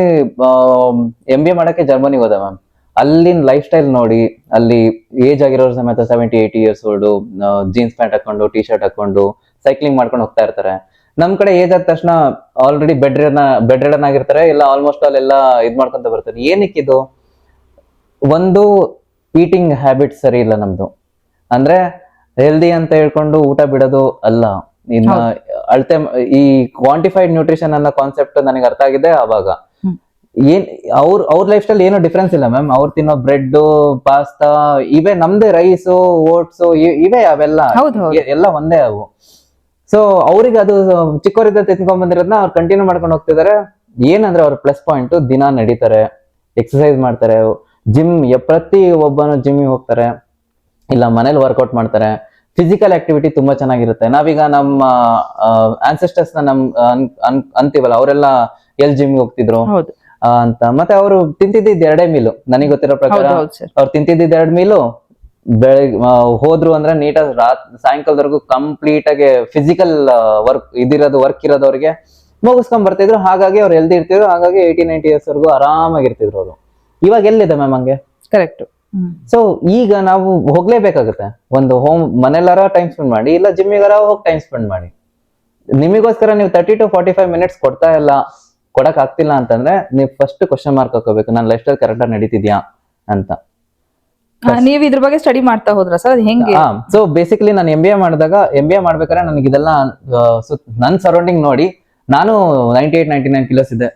MBA ಮಾಡಕ್ಕೆ ಜರ್ಮನಿಗೆ ಹೋದೆ ಮ್ಯಾಮ್. ಅಲ್ಲಿನ ಲೈಫ್ ಸ್ಟೈಲ್ ನೋಡಿ, ಅಲ್ಲಿ ಏಜ್ ಆಗಿರೋರು ಸಮೇತ 70-80 years ಓಲ್ಡ್ ಜೀನ್ಸ್ ಪ್ಯಾಂಟ್ ಹಾಕೊಂಡು ಟಿ ಶರ್ಟ್ ಹಾಕೊಂಡು ಸೈಕ್ಲಿಂಗ್ ಮಾಡ್ಕೊಂಡು ಹೋಗ್ತಾ ಇರ್ತಾರೆ. ನಮ್ ಕಡೆ ಏಜ್ ಆದ ತಕ್ಷಣ ಆಲ್ರೆಡಿ ಬೆಡ್ ರಿಡನ್ ಆಗಿರ್ತಾರೆ, ಇಲ್ಲ ಆಲ್ಮೋಸ್ಟ್ ಅಲ್ಲೆಲ್ಲ ಇದ್ ಮಾಡ್ಕೊಂತ ಬರ್ತಾರೆ. ಏನಕ್ಕಿದು? ಒಂದು ಈಟಿಂಗ್ ಹ್ಯಾಬಿಟ್ ಸರಿ ಇಲ್ಲ ನಮ್ದು. ಅಂದ್ರೆ ಹೆಲ್ದಿ ಅಂತ ಹೇಳ್ಕೊಂಡು ಊಟ ಬಿಡೋದು ಅಲ್ಲ, ಇನ್ನ ಅಳತೆ ಈ ಕ್ವಾಂಟಿಫೈಡ್ ನ್ಯೂಟ್ರಿಷನ್ ಅನ್ನೋ ಕಾನ್ಸೆಪ್ಟ್ ನನಗೆ ಅರ್ಥ ಆಗಿದೆ ಅವಾಗ. ಏನ್ ಅವ್ರ ಲೈಫ್ ಸ್ಟೈಲ್ ಏನೋ ಡಿಫ್ರೆನ್ಸ್ ಇಲ್ಲ ಮ್ಯಾಮ್. ಅವ್ರು ತಿನ್ನೋ ಬ್ರೆಡ್, ಪಾಸ್ತಾ ಇವೇ, ನಮ್ದೇ ರೈಸ್, ಓಟ್ಸ್ ಇವೇ, ಅವೆಲ್ಲ ಎಲ್ಲ ಒಂದೇ ಅವು. ಸೊ ಅವ್ರಿಗೆ ಅದು ಚಿಕ್ಕವರಿಂದ ತಿನ್ಕೊಂಡ್ ಬಂದಿರೋದನ್ನ ಅವ್ರು ಕಂಟಿನ್ಯೂ ಮಾಡ್ಕೊಂಡು ಹೋಗ್ತಿದ್ದಾರೆ. ಏನಂದ್ರೆ ಅವ್ರ ಪ್ಲಸ್ ಪಾಯಿಂಟ್, ದಿನ ನಡೀತಾರೆ, ಎಕ್ಸರ್ಸೈಸ್ ಮಾಡ್ತಾರೆ, ಜಿಮ್, ಪ್ರತಿ ಒಬ್ಬನು ಜಿಮ್ಮಿಗೆ ಹೋಗ್ತಾರೆ, ಇಲ್ಲ ಮನೇಲಿ ವರ್ಕೌಟ್ ಮಾಡ್ತಾರೆ. ಫಿಸಿಕಲ್ ಆಕ್ಟಿವಿಟಿ ತುಂಬಾ ಚೆನ್ನಾಗಿರುತ್ತೆ. ನಾವೀಗ ನಮ್ಮ ಆನ್ಸೆಸ್ಟರ್ಸ್ ನಮ್ ಅಂತೀವಲ್ಲ, ಅವರೆಲ್ಲ ಎಲ್ ಜಿಮ್ಗೆ ಹೋಗ್ತಿದ್ರು ಅಂತ. ಮತ್ತೆ ಅವರು ತಿಂತಿದ್ದಿದ್ 2 ಮೀಲು. ನನಗೆ ಗೊತ್ತಿರೋ ಪ್ರಕಾರ ಅವ್ರು ತಿಂತಿದ್ದಿದ್ 2 ಮೀಲು. ಬೆಳಗ್ಗೆ ಹೋದ್ರು ಅಂದ್ರೆ ನೀಟಾಗಿ ಸಾಯಂಕಾಲದವರೆಗೂ ಕಂಪ್ಲೀಟ್ ಆಗಿ ಫಿಸಿಕಲ್ ವರ್ಕ್ ಇರೋದು ಅವ್ರಿಗೆ ಮುಗಿಸ್ಕೊಂಡ್ ಬರ್ತಿದ್ರು. ಹಾಗಾಗಿ ಅವ್ರು ಹೆಲ್ದಿ ಇರ್ತಿದ್ರು. ಹಾಗಾಗಿ 80-90 ಇಯರ್ಸ್ ವರ್ಗು ಆರಾಮಾಗಿರ್ತಿದ್ರು ಅವರು. ಇವಾಗ ಎಲ್ಲಿದೆ ಮ್ಯಾಮ್ ಹಂಗೆ? ಕರೆಕ್ಟ್. ಸೊ ಈಗ ನಾವು ಹೋಗ್ಲೇಬೇಕಾಗುತ್ತೆ. ಒಂದು ಮನೆಲ್ಲಾರ ಟೈಮ್ ಸ್ಪೆಂಡ್ ಮಾಡಿ, ಇಲ್ಲ ಜಿಮ್ಮಿಗಾರ ಹೋಗಿ ಟೈಮ್ ಸ್ಪೆಂಡ್ ಮಾಡಿ. ನಿಮಗೋಸ್ಕರ ನೀವು 30 to 45 ಮಿನಿಟ್ಸ್ ಕೊಡಕ್ ಆಗ್ತಿಲ್ಲ ಅಂತಂದ್ರೆ ನೀವು ಫಸ್ಟ್ ಕ್ವಶನ್ ಮಾರ್ಕ್ ಹಾಕೋಬೇಕು, ನನ್ನ ಲೈಫ್ ಸ್ಟೈಲ್ ಕರೆಕ್ಟ್ ಆಗಿ ನಡೀತಿದ್ಯಾ ಅಂತ. ನೀವ್ ಇದ್ರ ಬಗ್ಗೆ ಸ್ಟಡಿ ಮಾಡ್ತಾ ಹೋದ್ರ ಸರ್? ಹೆಂಗೆ? ಸೊ ಬೇಸಿಕಲಿ ನಾನು MBA ಮಾಡ್ಬೇಕಾದ್ರೆ ನನಗೆ ಇದೆಲ್ಲ ನನ್ ಸರೌಂಡಿಂಗ್ ನೋಡಿ, ನಾನು 98-99 ಕಿಲೋಸ್ ಇದೆ.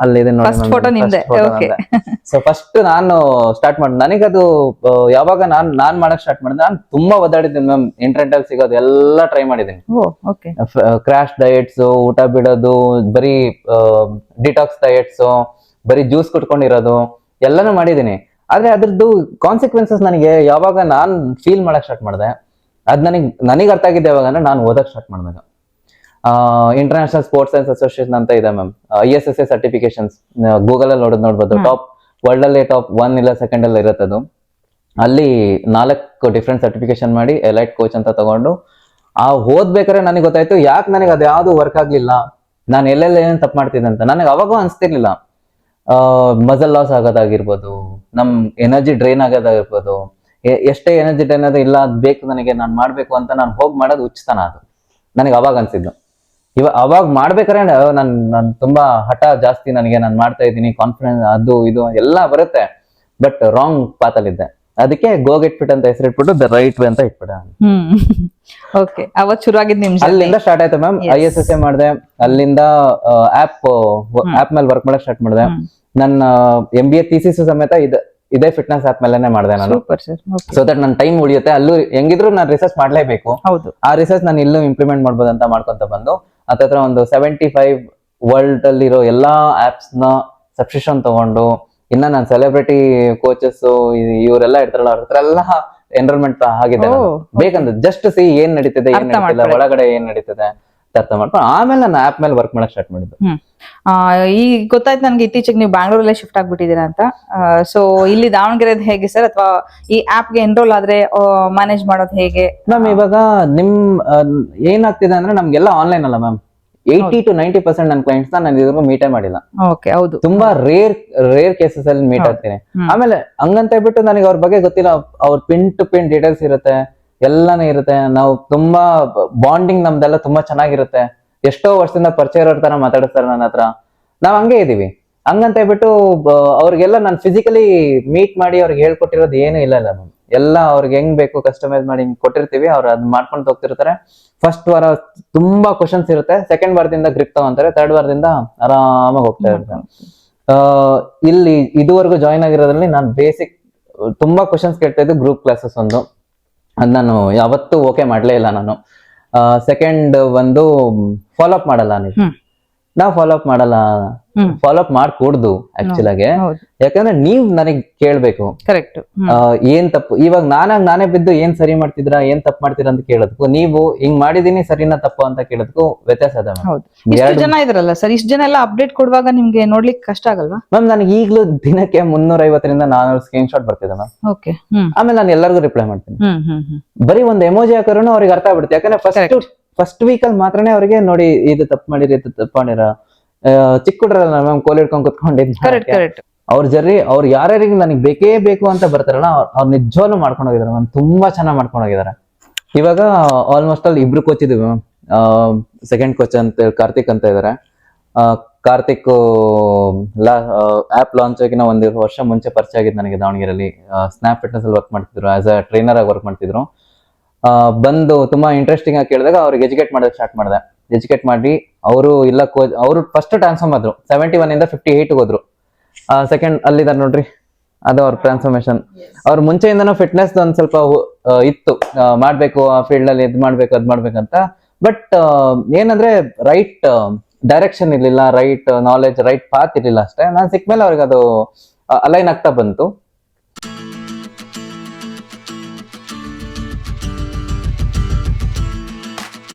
ಅಲ್ಲಿದೆ ನೋಡಿ. ಸೊ ಫಸ್ಟ್ ನಾನು ಸ್ಟಾರ್ಟ್ ಮಾಡಿ, ನನಗದು ಯಾವಾಗ ನಾನ್ ಮಾಡಕ್ ಸ್ಟಾರ್ಟ್ ಮಾಡಿದೆ, ನಾನು ತುಂಬಾ ಒದ್ದಾಡಿದ್ದೀನಿ ಮ್ಯಾಮ್. ಇಂಟರ್ನೆಟ್ ಅಲ್ಲಿ ಸಿಗೋದು ಎಲ್ಲ ಟ್ರೈ ಮಾಡಿದ್ದೀನಿ. ಕ್ರಾಶ್ ಡಯಟ್ಸ್, ಊಟ ಬಿಡೋದು, ಬರೀ ಡಿಟಾಕ್ಸ್ ಡಯಟ್ಸ್, ಬರೀ ಜ್ಯೂಸ್ ಕುಟ್ಕೊಂಡಿರೋದು ಎಲ್ಲಾನು ಮಾಡಿದೀನಿ. ಆದ್ರೆ ಅದ್ರದ್ದು ಕಾನ್ಸಿಕ್ವೆನ್ಸಸ್ ನನಗೆ ಯಾವಾಗ ನಾನ್ ಫೀಲ್ ಮಾಡಕ್ ಸ್ಟಾರ್ಟ್ ಮಾಡಿದೆ, ಅದ್ ನನಗೆ ಅರ್ಥ ಆಗಿದ್ದೆ ಯಾವಾಗ ಅಂದ್ರೆ ನಾನು ಓದಕ್ ಸ್ಟಾರ್ಟ್ ಮಾಡಿದಾಗ. ಇಂಟರ್ನ್ಯಾಷನಲ್ ಸ್ಪೋರ್ಟ್ಸ್ ಸೈನ್ಸ್ ಅಸೋಸಿಯೇಷನ್ ಅಂತ ಇದೆ ಮ್ಯಾಮ್, ISSA ಸರ್ಟಿಫಿಕೇಶನ್ಸ್ ಗೂಗಲ್ ಅಲ್ಲಿ ನೋಡ್ಬೋದು. ವರ್ಲ್ಡ್ ಅಲ್ಲಿ ಟಾಪ್ 1 ಇಲ್ಲ 2 ಅಲ್ಲಿ ಇರುತ್ತೆ ಅದು. ಅಲ್ಲಿ 4 ಡಿಫ್ರೆಂಟ್ ಸರ್ಟಿಫಿಕೇಶನ್ ಮಾಡಿ ಎಲೈಟ್ ಕೋಚ್ ಅಂತ ತಗೊಂಡು ಓದ್ಬೇಕಾದ್ರೆ ನನಗೆ ಗೊತ್ತಾಯ್ತು ಯಾಕೆ ನನಗೆ ಅದು ಯಾವ್ದು ವರ್ಕ್ ಆಗ್ಲಿಲ್ಲ, ನಾನು ಎಲ್ಲೆಲ್ಲ ಏನೇನು ತಪ್ಪು ಮಾಡ್ತಿದ್ದೆ ಅಂತ. ನನಗೆ ಅವಾಗೂ ಅನ್ಸ್ತಿರ್ಲಿಲ್ಲ. ಮಸಲ್ ಲಾಸ್ ಆಗೋದಾಗಿರ್ಬೋದು, ನಮ್ ಎನರ್ಜಿ ಡ್ರೈನ್ ಆಗೋದಾಗಿರ್ಬೋದು, ಎಷ್ಟೇ ಎನರ್ಜಿ ಡ್ರೈನ್ ಅದು ಇಲ್ಲ, ಅದ್ ಬೇಕು ನನಗೆ, ನಾನು ಮಾಡ್ಬೇಕು ಅಂತ ನಾನು ಹೋಗಿ ಮಾಡೋದು ಹುಚ್ಚತನ. ಅದು ನನಗೆ ಅವಾಗ ಅನ್ಸಿದ್ದು. ಅವಾಗ ಮಾಡ್ಬೇಕಾದ್ರೆ ನನ್ ತುಂಬಾ ಹಠ ಜಾಸ್ತಿ ನನಗೆ. ನಾನು ಮಾಡ್ತಾ ಇದ್ದೀನಿ, ಕಾನ್ಫಿಡೆನ್ಸ್ ಅದು ಇದು ಎಲ್ಲ ಬರುತ್ತೆ, ಬಟ್ ರಾಂಗ್ ಪಾತ್ ಅಲ್ಲಿ ಇದ್ದೆ. ಅದಕ್ಕೆ ಗೋ ಗೆಟ್ ಫಿಟ್ ಅಂತ ಹೆಸರಿಟ್ಬಿಟ್ಟು ದ ರೈಟ್ ವೇ ಅಂತ ಇಟ್ಬಿಟ್ಟೆ. ಅಲ್ಲಿಂದ ಸ್ಟಾರ್ಟ್ ಆಯ್ತು ಮ್ಯಾಮ್. ISSA ಮಾಡಿದೆ, ಅಲ್ಲಿಂದ ಆಪ್ ಮೇಲೆ ವರ್ಕ್ ಮಾಡಕ್ ಸ್ಟಾರ್ಟ್ ಮಾಡಿದೆ. ನನ್ನ MBA ಥೀಸಿಸ್ ಸಮೇತ ಇದೇ ಫಿಟ್ನೆಸ್ ಆಪ್ ಮೇಲೆನೆ ಮಾಡಿದೆ ನಾನು. ಸೊ ದಟ್ ನನ್ನ ಟೈಮ್ ಉಳಿಯುತ್ತೆ. ಅಲ್ಲೂ ಹೆಂಗಿದ್ರು ನಾನು ರಿಸರ್ಚ್ ಮಾಡ್ಲೇಬೇಕು. ಆ ರಿಸರ್ಚ್ ನಾನು ಇಲ್ಲೂ ಇಂಪ್ಲಿಮೆಂಟ್ ಮಾಡ್ಬೋದು ಅಂತ ಮಾಡ್ಕೊಂತ ಬಂದು ಹತ್ರ ಒಂದು 75 ವರ್ಲ್ಡ್ ಅಲ್ಲಿರೋ ಎಲ್ಲಾ ಆಪ್ಸ್ ನ ಸಬ್ಸ್ಕ್ರಿಪ್ಷನ್ ತಗೊಂಡು, ಇನ್ನ ನಾನು ಸೆಲೆಬ್ರಿಟಿ ಕೋಚಸ್ ಇವರೆಲ್ಲ ಇರ್ತಾರಲ್ಲ, ಅವ್ರ ಹತ್ರ ಎಲ್ಲ ಎನ್ರೋಲ್ಮೆಂಟ್ ಆಗಿದೆ. ಬೇಕಂದ್ರೆ ಜಸ್ಟ್ ಸಿ ಏನ್ ನಡೀತಿದೆ, ಏನ್ ನಡೀತಿಲ್ಲ, ಒಳಗಡೆ ಏನ್ ನಡೀತಿದೆ ಅರ್ಥ ಮಾಡ್ಕೊಂಡು ಆಮೇಲೆ ನಾನು ಆಪ್ ಮೇಲೆ ವರ್ಕ್ ಮಾಡಕ್ ಸ್ಟಾರ್ಟ್ ಮಾಡಿದ್ದು. ಈ ಗೊತ್ತಾಯ್ತು ನನ್ಗೆ ಇತ್ತೀಚೆಗೆ ನೀವು ಬ್ಯಾಂಗ್ಳೂರಲ್ಲೇ ಶಿಫ್ಟ್ ಆಗ್ಬಿಟ್ಟಿದ್ದೀರಾ ಅಂತ. ಸೊ ಇಲ್ಲಿ ದಾವಣಗೆರೆ ಹೇಗೆ ಸರ್, ಅಥವಾ ಈ ಆಪ್ ಗೆ ಎನ್ರೋಲ್ ಆದ್ರೆ ಮ್ಯಾನೇಜ್ ಮಾಡೋದು ಹೇಗೆ ಮ್ಯಾಮ್? ಇವಾಗ ಏನಾಗ್ತಿದೆ ಅಂದ್ರೆ ನಮ್ಗೆಲ್ಲ ಆನ್ಲೈನ್ ಅಲ್ಲ ಮ್ಯಾಮ್. 80 to 90% ನನ್ನ ಕ್ಲೈಂಟ್ಸ್ ನಾನು ಇದ್ರಿಗೂ ಮೀಟೇ ಮಾಡಿಲ್ಲ. ಹೌದು, ತುಂಬಾ ರೇರ್ ಕೇಸಸ್ ಅಲ್ಲಿ ಮೀಟ್ ಆಗ್ತೀನಿ. ಆಮೇಲೆ ಹಂಗಂತ ಹೇಳ್ಬಿಟ್ಟು ನನಗೆ ಅವ್ರ ಬಗ್ಗೆ ಗೊತ್ತಿಲ್ಲ. ಅವ್ರ ಪಿನ್ ಟು ಪಿನ್ ಡೀಟೇಲ್ಸ್ ಇರುತ್ತೆ, ಎಲ್ಲಾನು ಇರುತ್ತೆ. ನಾವು ತುಂಬಾ ಬಾಂಡಿಂಗ್ ನಮ್ದೆಲ್ಲ ತುಂಬಾ ಚೆನ್ನಾಗಿರುತ್ತೆ. ಎಷ್ಟೋ ವರ್ಷದಿಂದ ಪರಿಚಯ ಇರೋ ತರ ಮಾತಾಡಿಸ್ತಾರೆ ನನ್ನ ಹತ್ರ. ನಾವ್ ಹಂಗೆ ಇದೀವಿ. ಹಂಗಂತ ಹೇಳ್ಬಿಟ್ಟು ಅವ್ರಿಗೆಲ್ಲ ನಾನು ಫಿಸಿಕಲಿ ಮೀಟ್ ಮಾಡಿ ಅವ್ರಿಗೆ ಹೇಳ್ಕೊಟ್ಟಿರೋದು ಏನು ಇಲ್ಲ ಮ್ಯಾಮ್. ಎಲ್ಲ ಅವ್ರಿಗೆ ಹೆಂಗ್ ಬೇಕು ಕಸ್ಟಮೈಸ್ ಮಾಡಿ ಕೊಟ್ಟಿರ್ತೀವಿ, ಅವ್ರು ಅದ್ ಮಾಡ್ಕೊಂಡು ಹೋಗ್ತಿರ್ತಾರೆ. ಫಸ್ಟ್ ವಾರ ತುಂಬಾ ಕ್ವಶನ್ಸ್ ಇರುತ್ತೆ, ಸೆಕೆಂಡ್ ವಾರದಿಂದ ಗ್ರಿಪ್ ತಗೊಂತಾರೆ, ಥರ್ಡ್ ವಾರದಿಂದ ಆರಾಮಾಗಿ ಹೋಗ್ತಾ ಇರ್ತಾರೆ. ಇಲ್ಲಿ ಇದುವರೆಗೂ ಜಾಯಿನ್ ಆಗಿರೋದ್ರಲ್ಲಿ ನಾನು ಬೇಸಿಕ್ ತುಂಬಾ ಕ್ವಶನ್ಸ್ ಕೇಳ್ತಾ ಇದ್ದು. ಗ್ರೂಪ್ ಕ್ಲಾಸಸ್ ಒಂದು ಅದ್ ನಾನು ಯಾವತ್ತೂ ಓಕೆ ಮಾಡ್ಲೇ ಇಲ್ಲ ನಾನು. ಸೆಕೆಂಡ್ ಒಂದು ಫಾಲೋ ಅಪ್ ಮಾಡಲ್ಲ ನೀವು. ನಾವು ಫಾಲೋ ಅಪ್ ಮಾಡಲ್ಲ, ಫಾಲೋ ಅಪ್ ಮಾಡ್ಕೊಡ್ದು ಆಕ್ಚುಲ್ ಆಗಿ. ಯಾಕಂದ್ರೆ ನೀವ್ ನನಗ್ ಕೇಳ್ಬೇಕು ಕರೆಕ್ಟ್ ಏನ್ ತಪ್ಪು. ಇವಾಗ ನಾನೇ ಬಿದ್ದು ಏನ್ ಸರಿ ಮಾಡ್ತಿದ್ರಾ, ಏನ್ ತಪ್ಪು ಮಾಡ್ತೀರಾ ಅಂತ ಕೇಳೋದಕ್ಕೂ, ನೀವು ಹಿಂಗ್ ಮಾಡಿದೀನಿ ಸರಿನಾ ತಪ್ಪು ಅಂತ ಕೇಳೋದಕ್ಕೂ ವ್ಯತ್ಯಾಸ ಅದ. ಇಷ್ಟು ಜನ ಇದ್ರಲ್ಲ ಸರ್, ಇಷ್ಟು ಜನ ಎಲ್ಲ ಅಪ್ಡೇಟ್ ಕೊಡುವಾಗ ನಿಮ್ಗೆ ನೋಡ್ಲಿಕ್ಕೆ ಕಷ್ಟ ಆಗಲ್ವಾ ಮ್ಯಾಮ್? ನನಗೆ ಈಗ್ಲೂ ದಿನಕ್ಕೆ 350ರಿಂದ 400 ಸ್ಕ್ರೀನ್ ಶಾಟ್ ಬರ್ತಿದೆ ಮ್ಯಾಮ್. ಆಮೇಲೆ ನಾನು ಎಲ್ಲರಿಗೂ ರಿಪ್ಲೈ ಮಾಡ್ತೀನಿ. ಬರೀ ಒಂದು ಎಮೋಜಿ ಹಾಕೋರು ಅವ್ರಿಗೆ ಅರ್ಥ ಆಗ್ಬಿಡುತ್ತೆ. ಯಾಕಂದ್ರೆ ಫಸ್ಟ್ ವೀಕ್ ಅಲ್ಲಿ ಮಾತ್ರನೇ ಅವ್ರಿಗೆ ನೋಡಿ ಇದು ತಪ್ಪು ಮಾಡಿರಿ, ಇದು ತಪ್ಪು ಮಾಡಿರ. ಚಿಕ್ಕ ಹುಡ್ರಲ್ಲ ಮ್ಯಾಮ್, ಕೋಲ್ ಹಿಡ್ಕೊಂಡ್ ಕುತ್ಕೊಂಡಿದ್ದು. ಅವ್ರು ಯಾರ್ಯಾರಿಗೆ ನನಗೆ ಬೇಕೇ ಬೇಕು ಅಂತ ಬರ್ತಾರಲ್ಲ, ಅವ್ರು ನಿಜವಾಗ್ಲೂ ಮಾಡ್ಕೊಂಡು ಹೋಗಿದಾರೆ ಮ್ಯಾಮ್. ತುಂಬಾ ಚೆನ್ನಾಗಿ ಮಾಡ್ಕೊಂಡು ಹೋಗಿದ್ದಾರೆ. ಇವಾಗ ಆಲ್ಮೋಸ್ಟ್ ಅಲ್ಲಿ 2 ಕೋಚ್ ಇದೀವಿ ಮ್ಯಾಮ್. ಸೆಕೆಂಡ್ ಕೋಚ್ ಅಂತ ಕಾರ್ತಿಕ್ ಅಂತ ಇದಾರೆ. ಕಾರ್ತಿಕ್ ಆಪ್ ಲಾಂಚ್ ಆಗಿನ 1 ವರ್ಷ ಮುಂಚೆ ಪರಿಚಯ ಆಗಿದ್ದು ನನಗೆ ದಾವಣಗೆರೆಯಲ್ಲಿ. ಸ್ನ್ಯಾಪ್ ಫಿಟ್ನೆಸ್ ಅಲ್ಲಿ ವರ್ಕ್ ಮಾಡ್ತಿದ್ರು, ಆಸ್ ಅ ಟ್ರೈನರ್ ಆಗಿ ವರ್ಕ್ ಮಾಡ್ತಿದ್ರು. ಬಂದು ತುಂಬಾ ಇಂಟ್ರೆಸ್ಟಿಂಗ್ ಆಗಿ ಕೇಳಿದಾಗ ಅವ್ರಿಗೆ ಎಜುಕೇಟ್ ಮಾಡೋಕೆ ಸ್ಟಾರ್ಟ್ ಮಾಡಿದೆ. ಎಜುಕೇಟ್ ಮಾಡಿ ಅವರು ಇಲ್ಲ ಅವರು ಫಸ್ಟ್ ಟ್ರಾನ್ಸ್ಫಾರ್ಮ್ ಆದ್ರು, 71 ಇಂದ 58 ಹೋದ್ರು. ಸೆಕೆಂಡ್ ಅಲ್ಲಿದ್ದಾರೆ ನೋಡ್ರಿ, ಅದು ಅವ್ರ ಟ್ರಾನ್ಸ್ಫಾರ್ಮೇಶನ್. ಅವ್ರ ಮುಂಚೆಯಿಂದನೂ ಫಿಟ್ನೆಸ್ ಒಂದ್ ಸ್ವಲ್ಪ ಇತ್ತು, ಮಾಡ್ಬೇಕು ಆ ಫೀಲ್ಡ್ ಅಲ್ಲಿ ಇದ್ ಮಾಡ್ಬೇಕು ಅದ್ ಮಾಡ್ಬೇಕಂತ. ಬಟ್ ಏನಂದ್ರೆ ರೈಟ್ ಡೈರೆಕ್ಷನ್ ಇರ್ಲಿಲ್ಲ, ರೈಟ್ ನಾಲೆಜ್, ರೈಟ್ ಪಾತ್ ಇರ್ಲಿಲ್ಲ ಅಷ್ಟೇ. ನಾನ್ ಸಿಕ್ಮೇಲೆ ಅವ್ರಿಗೆ ಅದು ಅಲೈನ್ ಆಗ್ತಾ ಬಂತು.